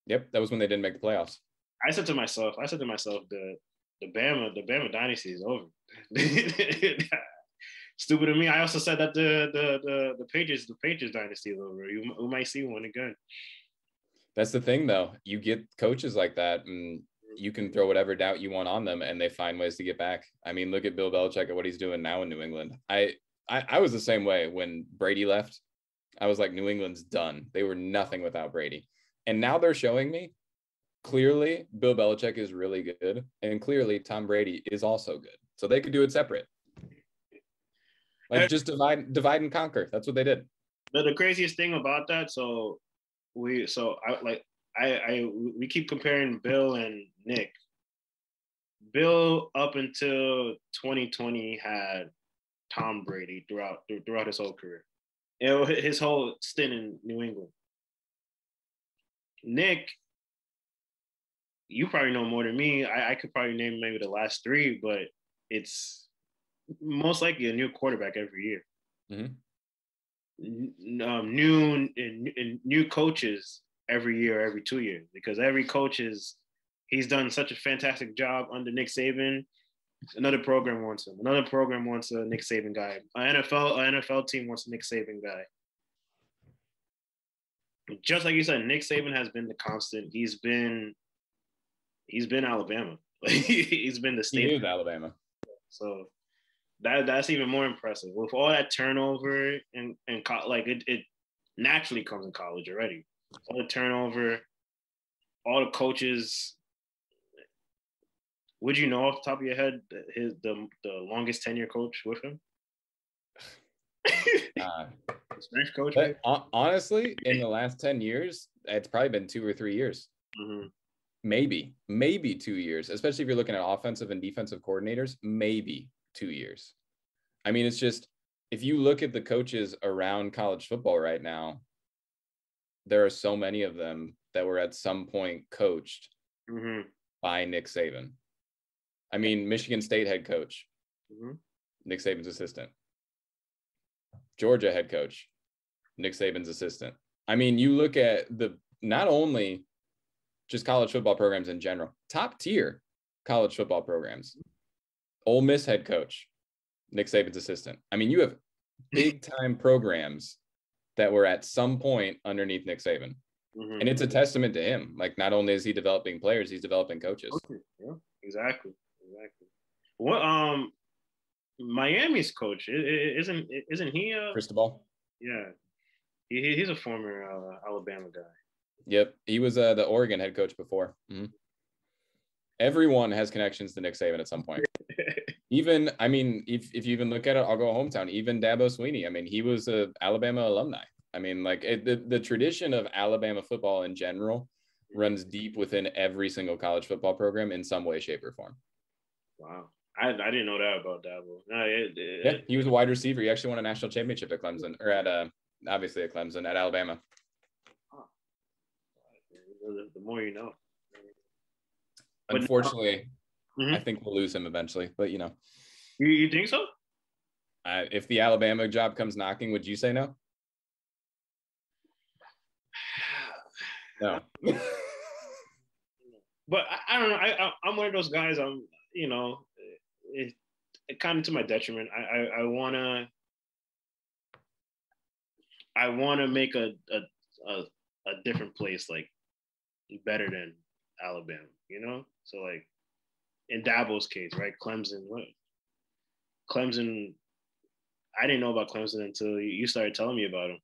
Speaker 2: Yep, that was when they didn't make the playoffs.
Speaker 1: I said to myself, the Bama dynasty is over. Stupid of me. I also said that the Patriots dynasty is over. We might see one again.
Speaker 2: That's the thing, though. You get coaches like that, and you can throw whatever doubt you want on them, and they find ways to get back. I mean, look at Bill Belichick and what he's doing now in New England. I was the same way when Brady left. I was like, New England's done. They were nothing without Brady. And now they're showing me clearly Bill Belichick is really good, and clearly Tom Brady is also good. So they could do it separate. Like just divide and conquer. That's what they did.
Speaker 1: The craziest thing about that, we keep comparing Bill and Nick. Bill up until 2020 had Tom Brady throughout his whole career. His whole stint in New England. Nick, you probably know more than me. I could probably name maybe the last 3, but it's most likely a new quarterback every year. New coaches every year, every 2 years, because every coach he's done such a fantastic job under Nick Saban. Another program wants him. Another program wants a Nick Saban guy. An NFL team wants a Nick Saban guy. Just like you said, Nick Saban has been the constant. He's been Alabama. He's been the state.
Speaker 2: He is Alabama.
Speaker 1: So that's even more impressive. With all that turnover and it naturally comes in college already. All the turnover, all the coaches. Would you know off the top of your head the longest tenure coach with him? French coach.
Speaker 2: But honestly, in the last 10 years, it's probably been 2 or 3 years. Maybe 2 years, especially if you're looking at offensive and defensive coordinators, maybe 2 years. I mean, it's just, if you look at the coaches around college football right now, there are so many of them that were at some point coached by Nick Saban. I mean, Michigan State head coach, Nick Saban's assistant. Georgia head coach, Nick Saban's assistant. I mean, you look at not only just college football programs in general, top tier college football programs. Ole Miss head coach, Nick Saban's assistant. I mean, you have big time programs that were at some point underneath Nick Saban. Mm-hmm. And it's a testament to him. Like, not only is he developing players, he's developing coaches.
Speaker 1: Okay. Yeah, exactly. Well, Miami's coach isn't he?
Speaker 2: Cristobal.
Speaker 1: Yeah, he's a former Alabama guy.
Speaker 2: Yep, he was the Oregon head coach before. Mm-hmm. Everyone has connections to Nick Saban at some point. Even, I mean, if you even look at it, I'll go hometown. Even Dabo Swinney. I mean, he was an Alabama alumni. I mean, like the tradition of Alabama football in general runs deep within every single college football program in some way, shape, or form.
Speaker 1: Wow. I didn't know that about Dabo. No,
Speaker 2: yeah, he was a wide receiver. He actually won a national championship at Clemson, or at obviously at Clemson, at Alabama.
Speaker 1: Oh. The more you know.
Speaker 2: Unfortunately, I think we'll lose him eventually, but you know.
Speaker 1: You think so?
Speaker 2: If the Alabama job comes knocking, would you say no? No.
Speaker 1: But I don't know. I'm one of those guys. You know, it kind of to my detriment. I wanna make a different place like better than Alabama. You know, so like in Dabo's case, right? Clemson. I didn't know about Clemson until you started telling me about them.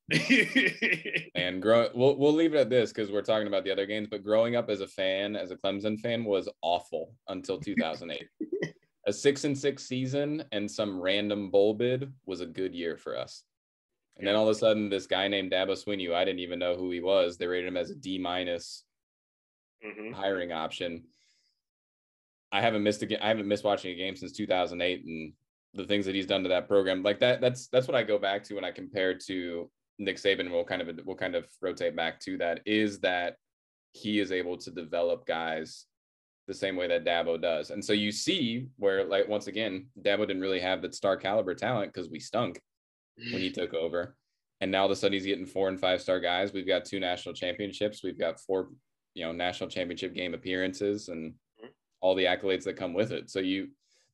Speaker 2: And we'll leave it at this because we're talking about the other games. But growing up as a Clemson fan, was awful until 2008. A 6-6 season and some random bowl bid was a good year for us. And then all of a sudden, this guy named Dabo Swinney, I didn't even know who he was. They rated him as a D- hiring option. I haven't missed watching a game since 2008, and the things that he's done to that program, like that's what I go back to when I compare to Nick Saban. We'll kind of rotate back to that, is that he is able to develop guys the same way that Dabo does. And so you see where, like, once again, Dabo didn't really have that star caliber talent because we stunk when he took over. And now all of a sudden he's getting 4- and 5-star guys. We've got 2 national championships. We've got 4, national championship game appearances and all the accolades that come with it. So you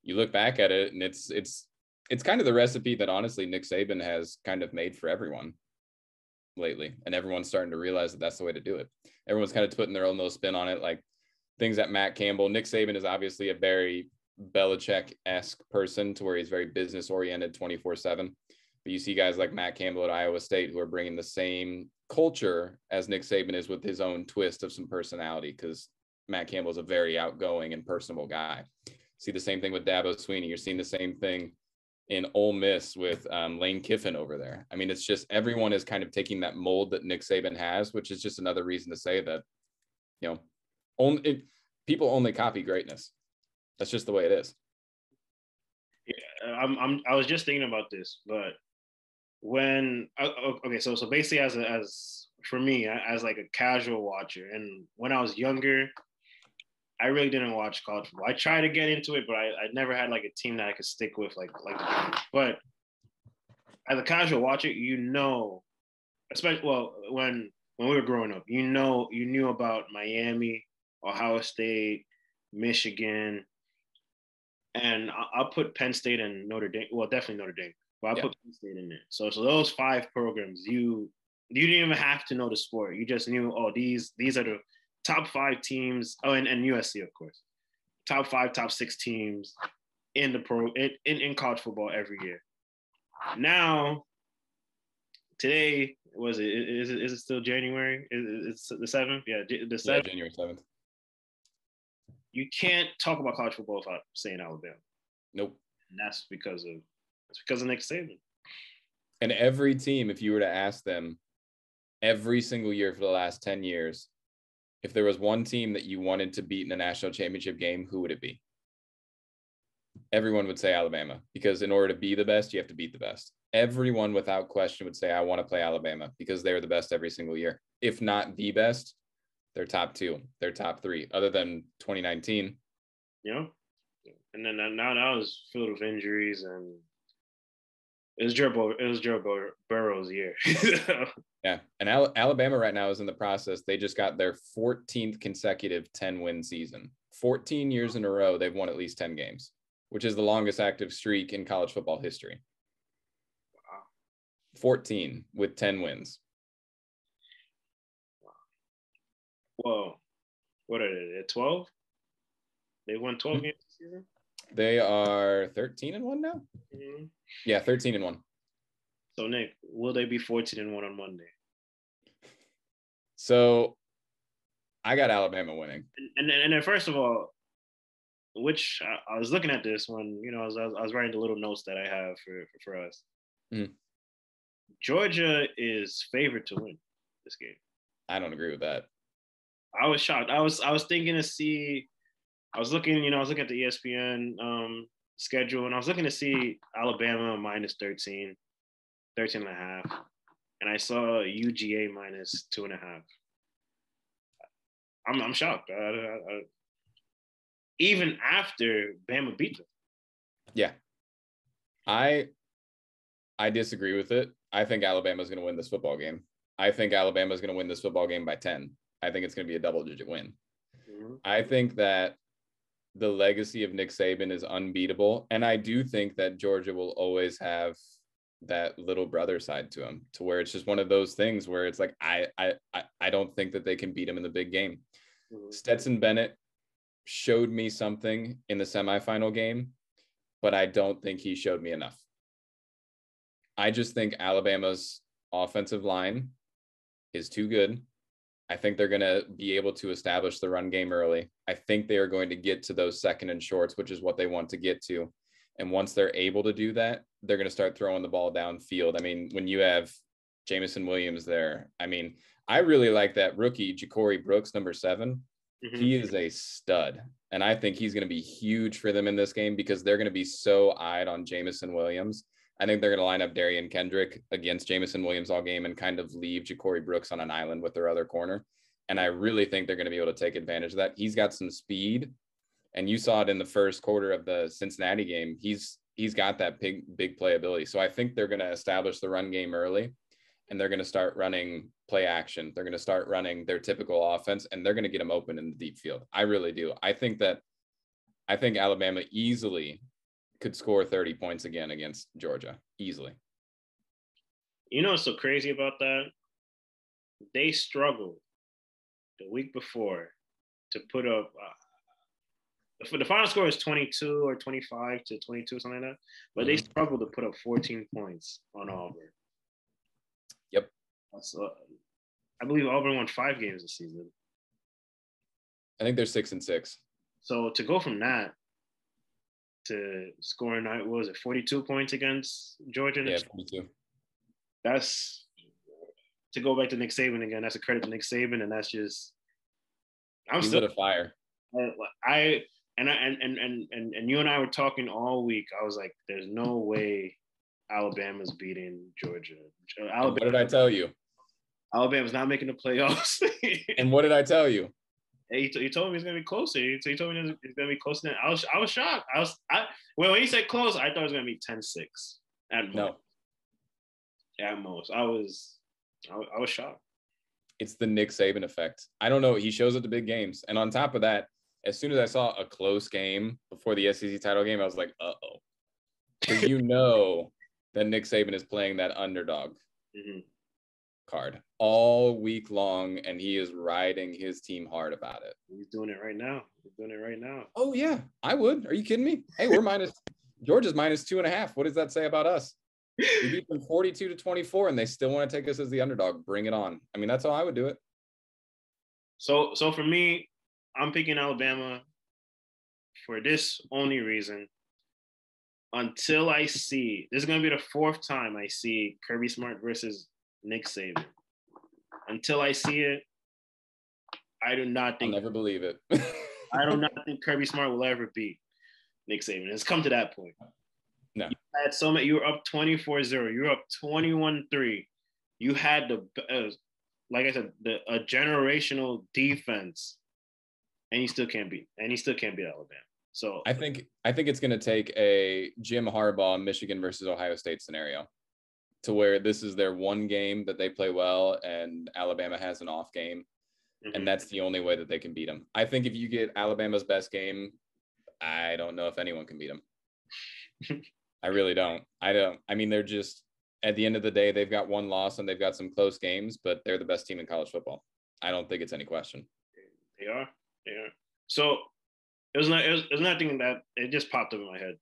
Speaker 2: look back at it, and it's kind of the recipe that honestly Nick Saban has kind of made for everyone lately, and everyone's starting to realize that that's the way to do it. Everyone's kind of putting their own little spin on it, like things that Matt Campbell. Nick Saban is obviously a very Belichick-esque person, to where he's very business oriented 24/7. But you see guys like Matt Campbell at Iowa State who are bringing the same culture as Nick Saban is, with his own twist of some personality, because Matt Campbell is a very outgoing and personable guy. See the same thing with Dabo Swinney. You're seeing the same thing in Ole Miss with Lane Kiffin over there. I mean, it's just everyone is kind of taking that mold that Nick Saban has, which is just another reason to say that, people only copy greatness. That's just the way it is.
Speaker 1: Yeah, I was just thinking about this, but when so basically as for me, as like a casual watcher, and when I was younger, I really didn't watch college football. I tried to get into it, but I never had like a team that I could stick with, like but as a casual watcher, especially when we were growing up, you knew about Miami, Ohio State, Michigan, and I'll put Penn State and Notre Dame. Well, definitely Notre Dame, but I'll put Penn State in there. So those 5 programs, you didn't even have to know the sport. You just knew, these are the top 5 teams. Oh, and USC, of course. Top 5, top 6 teams in in college football every year. Now, today, is it still January? It's the 7th? Yeah, the 7th.
Speaker 2: Yeah, January 7th.
Speaker 1: You can't talk about college football without saying Alabama.
Speaker 2: Nope.
Speaker 1: And that's because of Nick Saban.
Speaker 2: And every team, if you were to ask them every single year for the last 10 years, if there was one team that you wanted to beat in a national championship game, who would it be? Everyone would say Alabama, because in order to be the best, you have to beat the best. Everyone without question would say, I want to play Alabama, because they're the best every single year. If not the best, they're top 2, they're top 3, other than 2019.
Speaker 1: Yeah. And then now that was filled with injuries, and it was Joe Burrow's year.
Speaker 2: Yeah. And Alabama right now is in the process. They just got their 14th consecutive 10-win season. 14 years in a row, they've won at least 10 games, which is the longest active streak in college football history.
Speaker 1: Wow.
Speaker 2: 14 with 10 wins.
Speaker 1: Wow. Whoa. What are they? 12? They won 12 games this season?
Speaker 2: They are 13-1 now?
Speaker 1: Mm-hmm.
Speaker 2: Yeah, 13-1.
Speaker 1: So, Nick, will they be 14-1 on Monday?
Speaker 2: So, I got Alabama winning.
Speaker 1: And then first of all, which I was looking at this when, I was writing the little notes that I have for us.
Speaker 2: Mm-hmm.
Speaker 1: Georgia is favored to win this game.
Speaker 2: I don't agree with that.
Speaker 1: I was shocked. I was thinking to see. I was looking at the ESPN schedule, and I was looking to see Alabama minus 13 and a half, and I saw UGA minus 2.5. I'm shocked. Even after Bama beat them.
Speaker 2: Yeah. I disagree with it. I think Alabama's going to win this football game. I think Alabama's going to win this football game by 10. I think it's going to be a double-digit win. Mm-hmm. I think that the legacy of Nick Saban is unbeatable, and I do think that Georgia will always have that little brother side to him, to where it's just one of those things where it's like I don't think that they can beat him in the big game. Mm-hmm. Stetson Bennett showed me something in the semifinal game, but I don't think he showed me enough. I just think Alabama's offensive line is too good. I think they're going to be able to establish the run game early. I think they are going to get to those second and shorts, which is what they want to get to. And once they're able to do that, they're going to start throwing the ball downfield. I mean, when you have Jamison Williams there, I mean, I really like that rookie, Ja'Cory Brooks, number 7. Mm-hmm. He is a stud. And I think he's going to be huge for them in this game because they're going to be so eyed on Jamison Williams. I think they're going to line up Darian Kendrick against Jamison Williams all game and kind of leave Ja'Cory Brooks on an island with their other corner. And I really think they're going to be able to take advantage of that. He's got some speed, and you saw it in the first quarter of the Cincinnati game. He's got that big playability. So I think they're going to establish the run game early, and they're going to start running play action. They're going to start running their typical offense, and they're going to get them open in the deep field. I really do. I think Alabama easily could score 30 points again against Georgia, easily.
Speaker 1: You know what's so crazy about that? They struggled the week before to put up the final score is 22 or 25 to 22, something like that. But mm-hmm. They struggled to put up 14 points on Auburn.
Speaker 2: Yep.
Speaker 1: I believe Auburn won 5 games this season.
Speaker 2: I think they're 6-6.
Speaker 1: So to go from that to scoring, what was it, 42 points against Georgia?
Speaker 2: Yeah, 42.
Speaker 1: That's, to go back to Nick Saban again, that's a credit to Nick Saban, and that's just,
Speaker 2: He's lit a fire.
Speaker 1: And you and I were talking all week. I was like, there's no way Alabama's beating Georgia.
Speaker 2: What did I tell you?
Speaker 1: Alabama's not making the playoffs.
Speaker 2: And what did I tell you?
Speaker 1: He told me it's gonna be closer. He told me it's gonna be closer. I was shocked. When he said close, I thought it was gonna be 10-6 at most.
Speaker 2: No.
Speaker 1: At most, I was shocked.
Speaker 2: It's the Nick Saban effect. I don't know. He shows up to big games, and on top of that, as soon as I saw a close game before the SEC title game, I was like, uh-oh, because you know that Nick Saban is playing that underdog. Mm-hmm. Card all week long, and he is riding his team hard about it.
Speaker 1: He's doing it right now.
Speaker 2: Oh yeah, I would. Are you kidding me? Hey, Georgia's minus 2.5. What does that say about us? We beat them 42-24, and they still want to take us as the underdog. Bring it on. I mean, that's how I would do it.
Speaker 1: So for me, I'm picking Alabama for this only reason. Until I see, this is going to be the 4th time I see Kirby Smart versus Nick Saban. Until I see it, I do not think.
Speaker 2: I'll never believe it.
Speaker 1: I do not think Kirby Smart will ever beat Nick Saban. It's come to that point.
Speaker 2: No.
Speaker 1: You were up 24-0. You were up 21-3. You had like I said, a generational defense, and you still can't beat Alabama. So
Speaker 2: I think it's going to take a Jim Harbaugh Michigan versus Ohio State scenario, to where this is their one game that they play well, and Alabama has an off game, mm-hmm. and that's the only way that they can beat them. I think if you get Alabama's best game, I don't know if anyone can beat them. I really don't. I mean, they're just, at the end of the day, they've got one loss and they've got some close games, but they're the best team in college football. I don't think it's any question.
Speaker 1: They are. They are. So it was nothing that it just popped up in my head.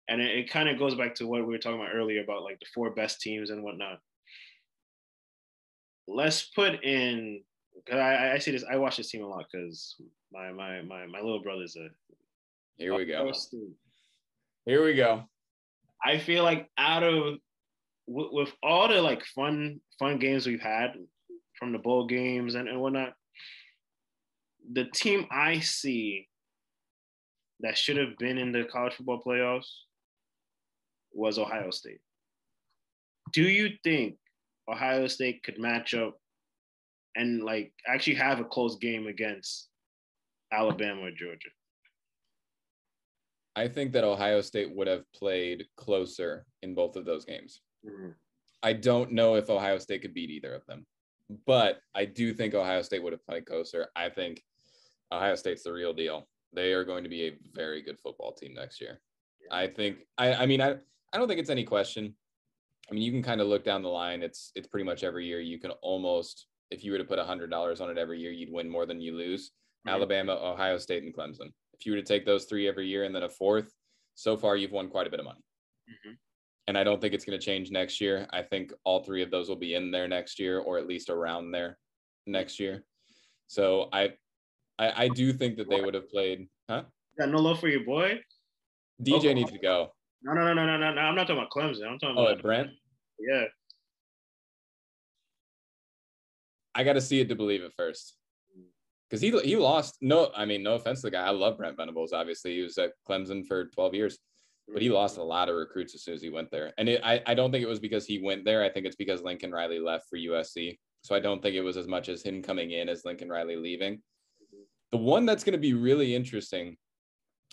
Speaker 1: And it kind of goes back to what we were talking about earlier about like the 4 best teams and whatnot. Let's put in, because I see this, I watch this team a lot because my little brother's a.
Speaker 2: Here we go. Here we go.
Speaker 1: I feel like out of with all the like fun games we've had from the bowl games and whatnot, the team I see that should have been in the college football playoffs was Ohio State. Do you think Ohio State could match up and like actually have a close game against Alabama or Georgia?
Speaker 2: I think that Ohio State would have played closer in both of those games.
Speaker 1: Mm-hmm.
Speaker 2: I don't know if Ohio State could beat either of them, but I do think Ohio State would have played closer. I think Ohio State's the real deal. They are going to be a very good football team next year. I think, I mean, I don't think it's any question. I mean, you can kind of look down the line. It's pretty much every year. You can almost, if you were to put $100 on it every year, you'd win more than you lose. Mm-hmm. Alabama, Ohio State, and Clemson. If you were to take those 3 every year and then a 4th, so far you've won quite a bit of money. Mm-hmm. And I don't think it's going to change next year. I think all 3 of those will be in there next year, or at least around there next year. So I do think that they would have played. Huh?
Speaker 1: Got no love for your boy?
Speaker 2: DJ needs to go.
Speaker 1: No. I'm not talking about Clemson. I'm talking about
Speaker 2: Brent?
Speaker 1: Yeah.
Speaker 2: I got to see it to believe it first. Because he lost. No offense to the guy. I love Brent Venables. Obviously, he was at Clemson for 12 years. But he lost a lot of recruits as soon as he went there. And I don't think it was because he went there. I think it's because Lincoln Riley left for USC. So I don't think it was as much as him coming in as Lincoln Riley leaving. The one that's going to be really interesting,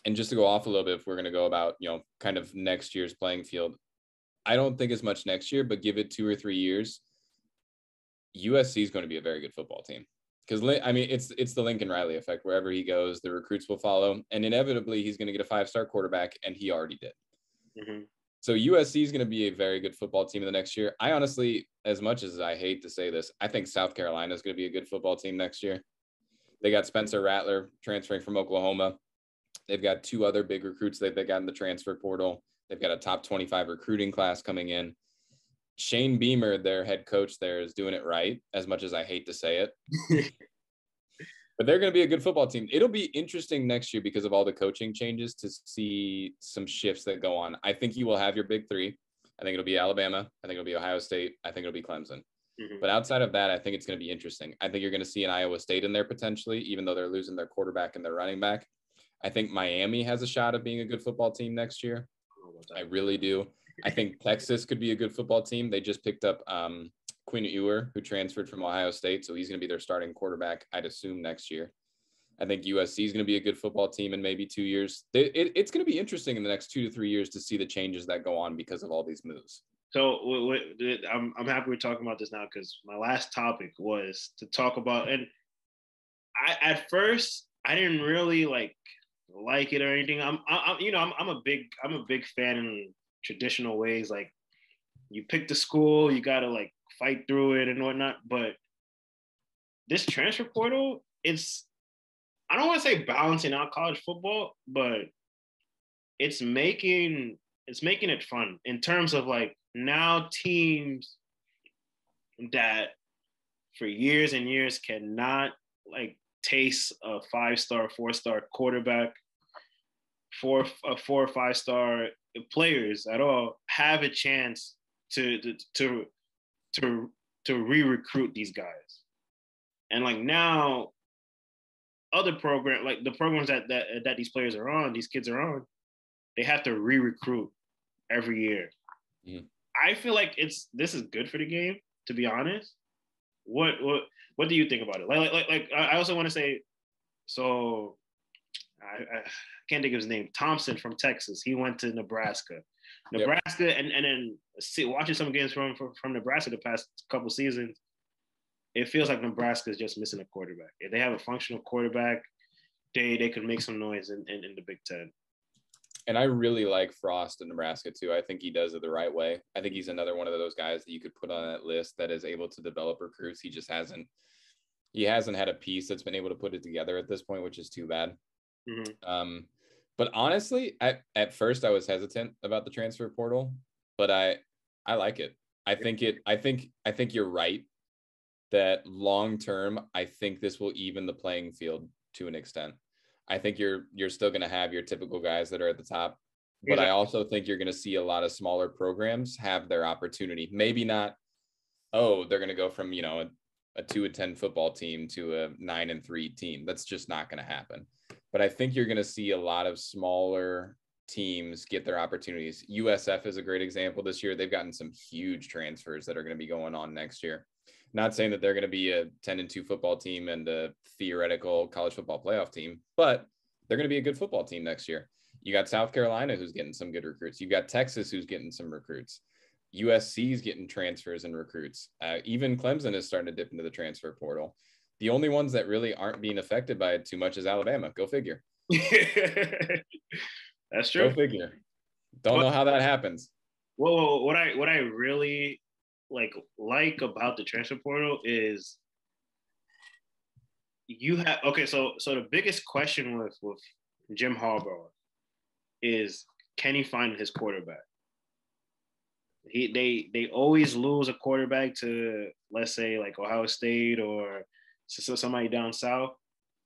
Speaker 2: and just to go off a little bit, if we're going to go about, kind of next year's playing field, I don't think as much next year, but give it 2 or 3 years, USC is going to be a very good football team. Because, I mean, it's the Lincoln Riley effect. Wherever he goes, the recruits will follow. And inevitably, he's going to get a 5-star quarterback, and he already did. Mm-hmm. So USC is going to be a very good football team in the next year. I honestly, as much as I hate to say this, I think South Carolina is going to be a good football team next year. They got Spencer Rattler transferring from Oklahoma. They've got 2 other big recruits they got in the transfer portal. They've got a top 25 recruiting class coming in. Shane Beamer, their head coach there, is doing it right, as much as I hate to say it. But they're going to be a good football team. It'll be interesting next year because of all the coaching changes to see some shifts that go on. I think you will have your big 3. I think it'll be Alabama. I think it'll be Ohio State. I think it'll be Clemson. Mm-hmm. But outside of that, I think it's going to be interesting. I think you're going to see an Iowa State in there potentially, even though they're losing their quarterback and their running back. I think Miami has a shot of being a good football team next year. I really do. I think Texas could be a good football team. They just picked up Quinn Ewer, who transferred from Ohio State, so he's going to be their starting quarterback, I'd assume, next year. I think USC is going to be a good football team in maybe 2 years. It's going to be interesting in the next 2 to 3 years to see the changes that go on because of all these moves.
Speaker 1: So I'm happy we're talking about this now because my last topic was to talk about, and at first I didn't really like it or anything. I'm a big fan in traditional ways. Like you pick the school, you gotta like fight through it and whatnot. But this transfer portal, I don't want to say balancing out college football, but it's making it fun in terms of like now teams that for years and years cannot like taste a 5-star, 4-star quarterback, 4 or 5-star players at all have a chance to re-recruit these guys. And like now other program, like the programs that these players are on, these kids are on, they have to re-recruit every year. Mm-hmm. I feel like this is good for the game, to be honest. What do you think about it? Like I also want to say, so I can't think of his name. Thompson from Texas. He went to Nebraska. Yep. And then watching some games from Nebraska the past couple seasons, it feels like Nebraska is just missing a quarterback. If they have a functional quarterback, they could make some noise in the Big Ten.
Speaker 2: And I really like Frost in Nebraska too. I think he does it the right way. I think he's another one of those guys that you could put on that list that is able to develop recruits. He just hasn't had a piece that's been able to put it together at this point, which is too bad. Mm-hmm. But honestly, at first I was hesitant about the transfer portal, but I like it. I think you're right that long term, I think this will even the playing field to an extent. I think you're still going to have your typical guys that are at the top, but I also think you're going to see a lot of smaller programs have their opportunity. Maybe not, they're going to go from, a 2-10 football team to a 9-3 team. That's just not going to happen. But I think you're going to see a lot of smaller teams get their opportunities. USF is a great example this year. They've gotten some huge transfers that are going to be going on next year. Not saying that they're going to be a 10-2 football team and a theoretical college football playoff team, but they're going to be a good football team next year. You got South Carolina, who's getting some good recruits. You got Texas, who's getting some recruits. USC's getting transfers and recruits. Even Clemson is starting to dip into the transfer portal. The only ones that really aren't being affected by it too much is Alabama. Go figure.
Speaker 1: That's true.
Speaker 2: Go figure. Don't know how that happens.
Speaker 1: Well, what I really like about the transfer portal is you have so the biggest question with Jim Harbaugh is, can he find his quarterback? They always lose a quarterback to, let's say, like Ohio State or somebody down south.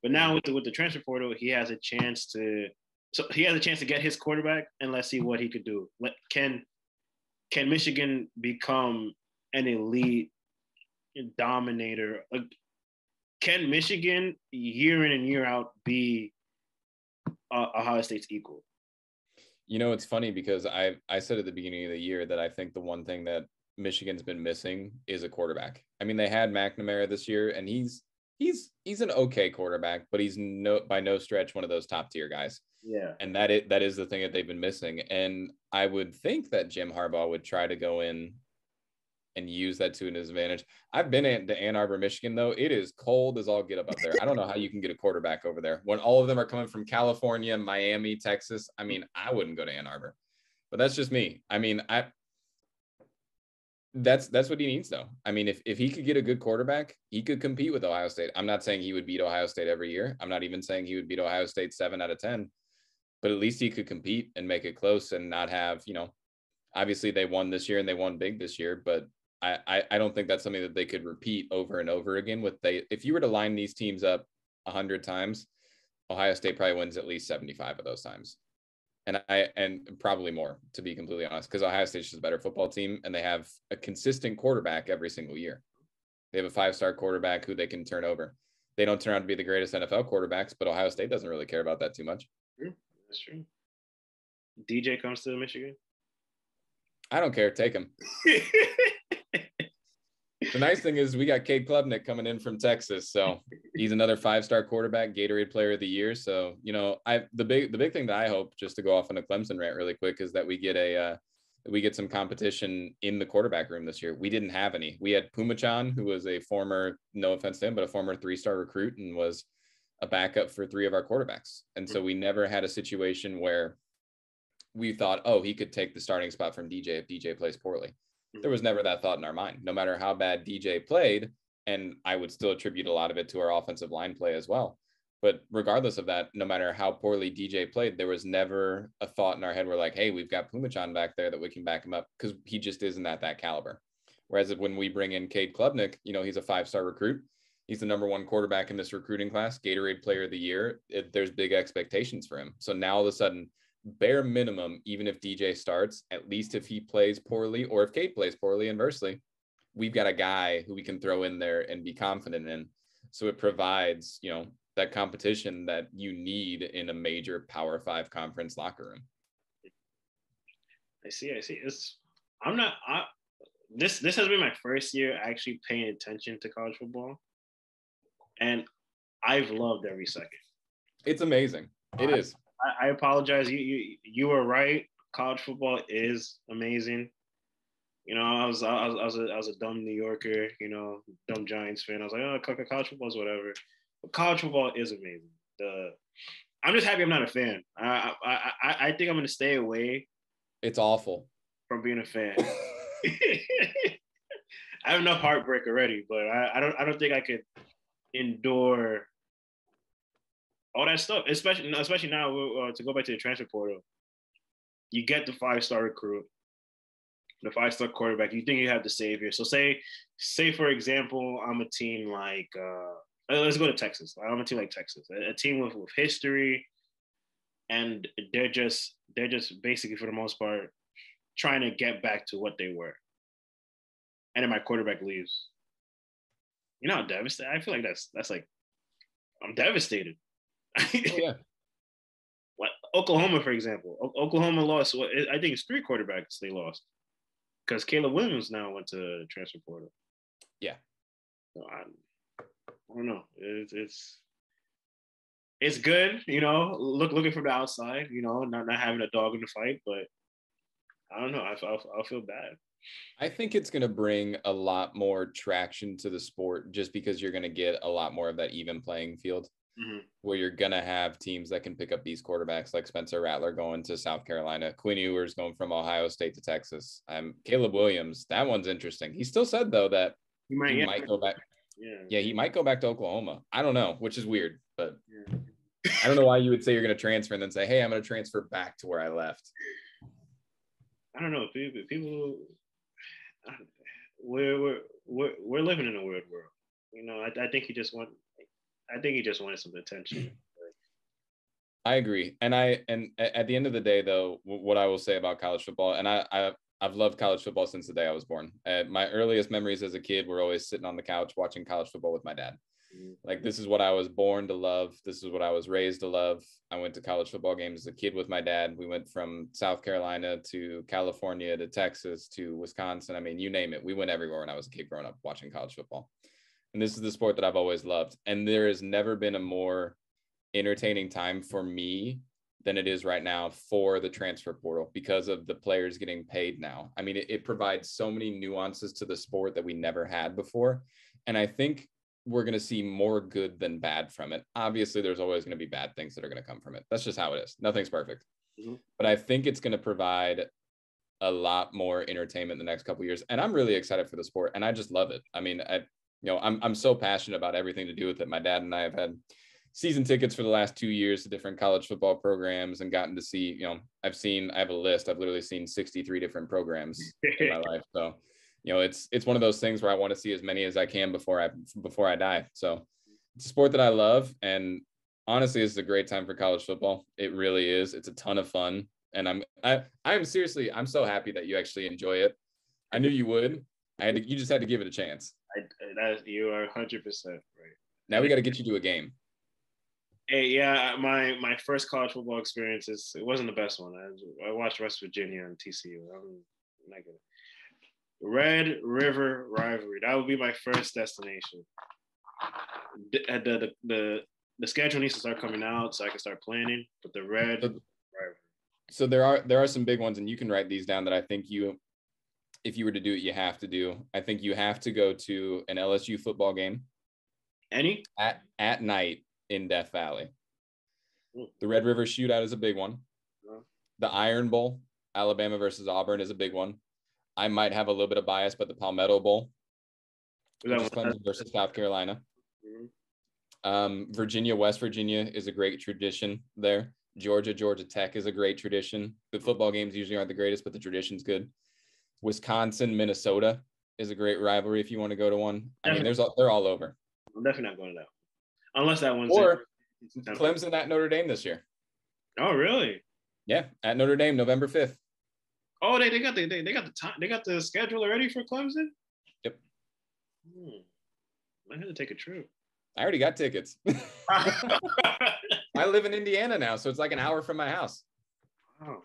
Speaker 1: But now with the transfer portal, he has a chance to get his quarterback, and let's see what he could do. Can Michigan become an elite dominator? Can Michigan year in and year out be Ohio State's equal?
Speaker 2: It's funny because I said at the beginning of the year that I think the one thing that Michigan's been missing is a quarterback. I mean, they had McNamara this year, and he's an okay quarterback, but he's by no stretch one of those top tier guys.
Speaker 1: Yeah.
Speaker 2: And that is the thing that they've been missing. And I would think that Jim Harbaugh would try to go in and use that to his advantage. I've been to Ann Arbor, Michigan, though. It is cold as all get up there. I don't know how you can get a quarterback over there when all of them are coming from California, Miami, Texas. I mean, I wouldn't go to Ann Arbor, but that's just me. I mean, that's what he needs, though. I mean, if he could get a good quarterback, he could compete with Ohio State. I'm not saying he would beat Ohio State every year. I'm not even saying he would beat Ohio State 7 out of 10, but at least he could compete and make it close and not have, obviously they won this year and they won big this year, but I don't think that's something that they could repeat over and over again. If you were to line these teams up 100 times, Ohio State probably wins at least 75 of those times, and probably more, to be completely honest, because Ohio State's just a better football team, and they have a consistent quarterback every single year. They have a 5-star quarterback who they can turn over. They don't turn out to be the greatest NFL quarterbacks, but Ohio State doesn't really care about that too much.
Speaker 1: That's true. DJ comes to Michigan.
Speaker 2: I don't care. Take him. The nice thing is we got Cade Klubnik coming in from Texas, so he's another 5-star quarterback, Gatorade Player of the Year. So the big thing that I hope, just to go off on a Clemson rant really quick, is that we get some competition in the quarterback room this year. We didn't have any. We had Pumachan, who was a former, no offense to him, but a former 3-star recruit and was a backup for 3 of our quarterbacks, and so we never had a situation where we thought, he could take the starting spot from DJ if DJ plays poorly. There was never that thought in our mind, no matter how bad DJ played. And I would still attribute a lot of it to our offensive line play as well. But regardless of that, no matter how poorly DJ played, there was never a thought in our head where like, hey, we've got Pumachan back there that we can back him up, because he just isn't at that caliber. Whereas when we bring in Cade Klubnik, he's a 5-star recruit. He's the number 1 quarterback in this recruiting class, Gatorade Player of the Year. There's big expectations for him. So now all of a sudden, bare minimum, even if DJ starts, at least if he plays poorly or if Cade plays poorly, inversely, we've got a guy who we can throw in there and be confident in. So it provides, that competition that you need in a major Power 5 conference locker room.
Speaker 1: I see. This has been my first year actually paying attention to college football, and I've loved every second. It's amazing. It is. I apologize. You were right. College football is amazing. I was a dumb New Yorker, dumb Giants fan. I was like, college football is whatever. But college football is amazing. I'm just happy I'm not a fan. I think I'm gonna stay away.
Speaker 2: It's awful
Speaker 1: from being a fan. I have enough heartbreak already, but I don't think I could endure all that stuff. Especially now to go back to the transfer portal. You get the 5-star recruit, the 5-star quarterback. You think you have the savior. So say for example, I'm a team like let's go to Texas. I'm a team like Texas, a team with history, and they're just basically for the most part trying to get back to what they were. And then my quarterback leaves. You know how devastated? I feel like that's like I'm devastated.
Speaker 2: Oh, yeah.
Speaker 1: What Oklahoma, for example, Oklahoma lost. I think it's 3 quarterbacks they lost because Caleb Williams now went to transfer portal.
Speaker 2: Yeah.
Speaker 1: So I don't know. It's good, you know. Looking from the outside, you know, not having a dog in the fight, but I don't know. I'll feel bad.
Speaker 2: I think it's going to bring a lot more traction to the sport just because you're going to get a lot more of that even playing field where you're going to have teams that can pick up these quarterbacks like Spencer Rattler going to South Carolina, Quinn Ewers going from Ohio State to Texas. Caleb Williams, that one's interesting. He still said, though, that he might go back. Yeah, he might go back to Oklahoma. I don't know, which is weird, but I don't know why you would say you're going to transfer and then say, hey, I'm going to transfer back to where I left.
Speaker 1: I don't know. People we're living in a weird world. You know, I think he just wanted some attention.
Speaker 2: I agree. And at the end of the day, though, what I will say about college football, and I've loved college football since the day I was born. My earliest memories as a kid were always sitting on the couch watching college football with my dad. Like, this is what I was born to love. This is what I was raised to love. I went to college football games as a kid with my dad. We went from South Carolina to California to Texas to Wisconsin. I mean, you name it. We went everywhere when I was a kid growing up watching college football. And this is the sport that I've always loved. And there has never been a more entertaining time for me than it is right now for the transfer portal because of the players getting paid now. I mean, it provides so many nuances to the sport that we never had before. And I think we're going to see more good than bad from it. Obviously, there's always going to be bad things that are going to come from it. That's just how it is. Nothing's perfect. But I think it's going to provide a lot more entertainment in the next couple of years. And I'm really excited for the sport. And I just love it. I mean, I'm so passionate about everything to do with it. My dad and I have had season tickets for the last 2 years to different college football programs and gotten to see, I have a list. I've literally seen 63 different programs in my life. So, it's one of those things where I want to see as many as I can before I die. So it's a sport that I love. And honestly, it's a great time for college football. It really is. It's a ton of fun. And I'm seriously, I'm so happy that you actually enjoy it. I knew you would. You just had to give it a chance.
Speaker 1: You are 100% right.
Speaker 2: Now we got to get you to a game.
Speaker 1: Hey, yeah, my first college football experience it wasn't the best one. I watched West Virginia and TCU. I'm not gonna. Red River rivalry. That would be my first destination. The schedule needs to start coming out so I can start planning. But the Red rivalry.
Speaker 2: So there are some big ones, and you can write these down that I think if you were to do it, you have to do. I think you have to go to an LSU football game.
Speaker 1: Any?
Speaker 2: At night in Death Valley. The Red River Shootout is a big one. The Iron Bowl, Alabama versus Auburn, is a big one. I might have a little bit of bias, but the Palmetto Bowl, which is Clemson versus South Carolina. Virginia, West Virginia is a great tradition there. Georgia Tech is a great tradition. The football games usually aren't the greatest, but the tradition's good. Wisconsin, Minnesota is a great rivalry if you want to go to one. I mean, they're all over.
Speaker 1: I'm definitely not going to that one. Unless that one's
Speaker 2: or Clemson at Notre Dame this year.
Speaker 1: Oh, really?
Speaker 2: Yeah, at Notre Dame, November 5th.
Speaker 1: Oh, they got the time. They got the schedule already for Clemson.
Speaker 2: Yep.
Speaker 1: I had to take a trip.
Speaker 2: I already got tickets. I live in Indiana now, so it's like an hour from my house.
Speaker 1: Wow.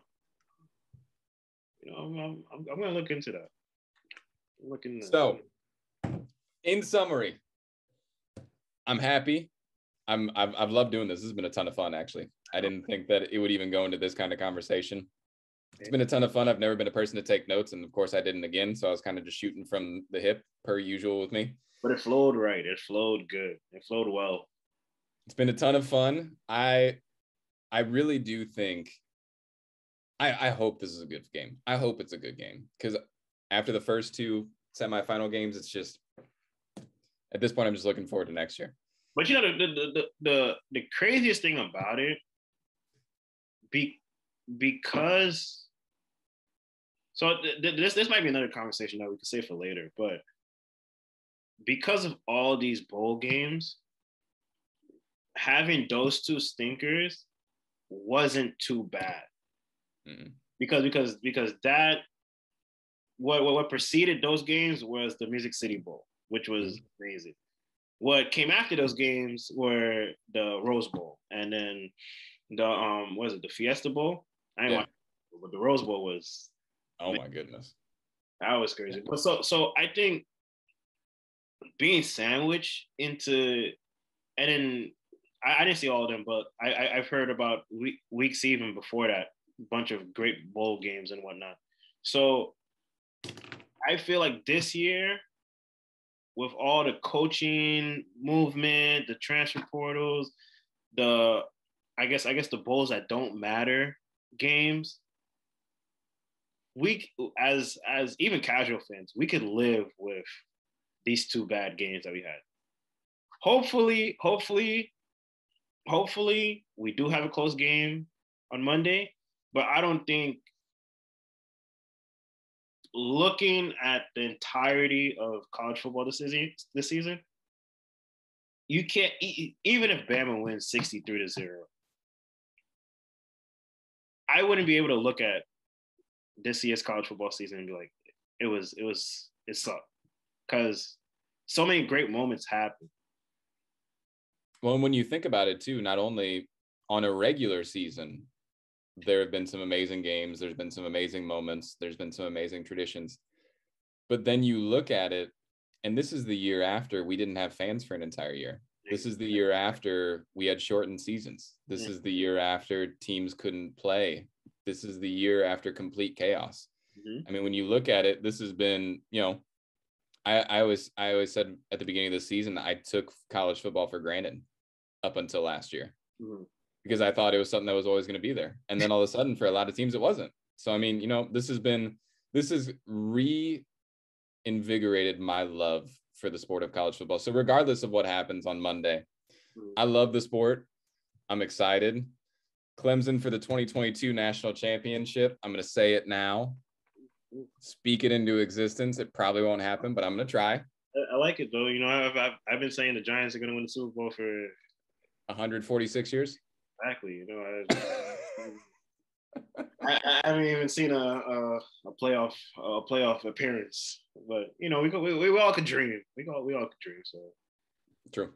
Speaker 1: I'm gonna look into that.
Speaker 2: So, in summary, I'm happy. I've loved doing this. This has been a ton of fun, actually. I didn't think that it would even go into this kind of conversation. It's been a ton of fun. I've never been a person to take notes, and of course I didn't again. So I was kind of just shooting from the hip per usual with me.
Speaker 1: But it flowed right. It flowed good. It flowed well.
Speaker 2: It's been a ton of fun. I really do think. I hope this is a good game. I hope it's a good game because after the first two semifinal games, it's just at this point I'm just looking forward to next year.
Speaker 1: But you know the craziest thing about it, because so this might be another conversation that we could save for later, but because of all these bowl games, having those two stinkers wasn't too bad. Mm-hmm. Because that what preceded those games was the Music City Bowl, which was amazing. What came after those games were the Rose Bowl, and then the Fiesta Bowl? I didn't watch it, but the Rose Bowl was.
Speaker 2: Oh my goodness,
Speaker 1: that was crazy. But so I think being sandwiched into, and then I didn't see all of them, but I've heard about weeks even before that, a bunch of great bowl games and whatnot. So I feel like this year, with all the coaching movement, the transfer portals, I guess the bowls that don't matter games, we as even casual fans, we could live with these two bad games that we had. Hopefully we do have a close game on Monday, but I don't think, looking at the entirety of college football this season, you can't, even if Bama wins 63-0, I wouldn't be able to look at this year's college football season and be like, it sucked. Because so many great moments happen.
Speaker 2: Well, and when you think about it too, not only on a regular season, there have been some amazing games, there's been some amazing moments, there's been some amazing traditions. But then you look at it, and this is the year after we didn't have fans for an entire year. This is the year after we had shortened seasons. This is the year after teams couldn't play. This is the year after complete chaos. I mean, when you look at it, this has been, I always said at the beginning of the season, I took college football for granted up until last year. Because I thought it was something that was always going to be there. And then all of a sudden, for a lot of teams, it wasn't. So, I mean, this has reinvigorated my love for the sport of college football. So regardless of what happens on Monday, I love the sport. I'm excited. Clemson for the 2022 national championship. I'm going to say it now. Speak it into existence. It probably won't happen, but I'm going to try.
Speaker 1: I like it, though. I've been saying the Giants are going to win the Super Bowl for
Speaker 2: 146 years.
Speaker 1: Exactly. I haven't even seen a playoff appearance, but we all could dream. We all could dream. So
Speaker 2: true.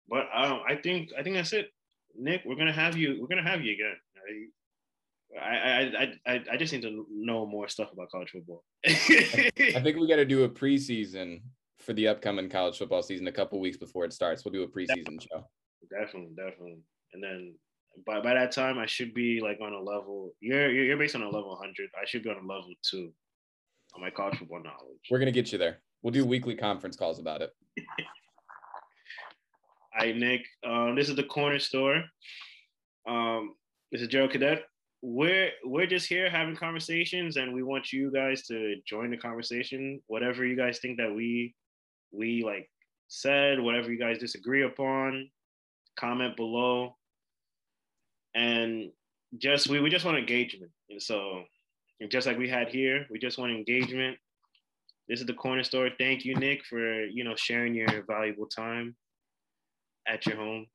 Speaker 1: But I think that's it, Nick. We're gonna have you again. I just need to know more stuff about college football.
Speaker 2: I think we got to do a preseason for the upcoming college football season a couple weeks before it starts. We'll do a preseason show. Definitely.
Speaker 1: And then by that time, I should be like on a level. You're based on a level 100. I should be on a level 2 on my college football knowledge.
Speaker 2: We're gonna get you there. We'll do weekly conference calls about it.
Speaker 1: All right, Nick. This is the Corner Store. This is Gerald Cadet. We're just here having conversations, and we want you guys to join the conversation. Whatever you guys think that we like said, whatever you guys disagree upon, comment below. And we just want engagement. And so just like we had here, we just want engagement. This is the Corner Store. Thank you, Nick, for sharing your valuable time at your home.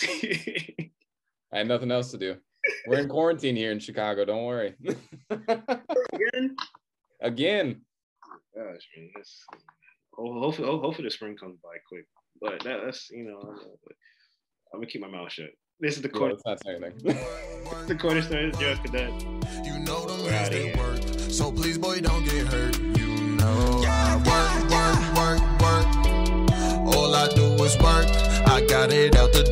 Speaker 2: I had nothing else to do. We're in quarantine here in Chicago. Don't worry. Again.
Speaker 1: Gosh, man. Hopefully the spring comes by quick. But that's I'm gonna keep my mouth shut. This is the Corner.
Speaker 2: Let's not say anything.
Speaker 1: The Corner Store is Gerald Cadet.
Speaker 3: Them hands they work. So please, boy, don't get hurt. I work. All I do is work. I got it out the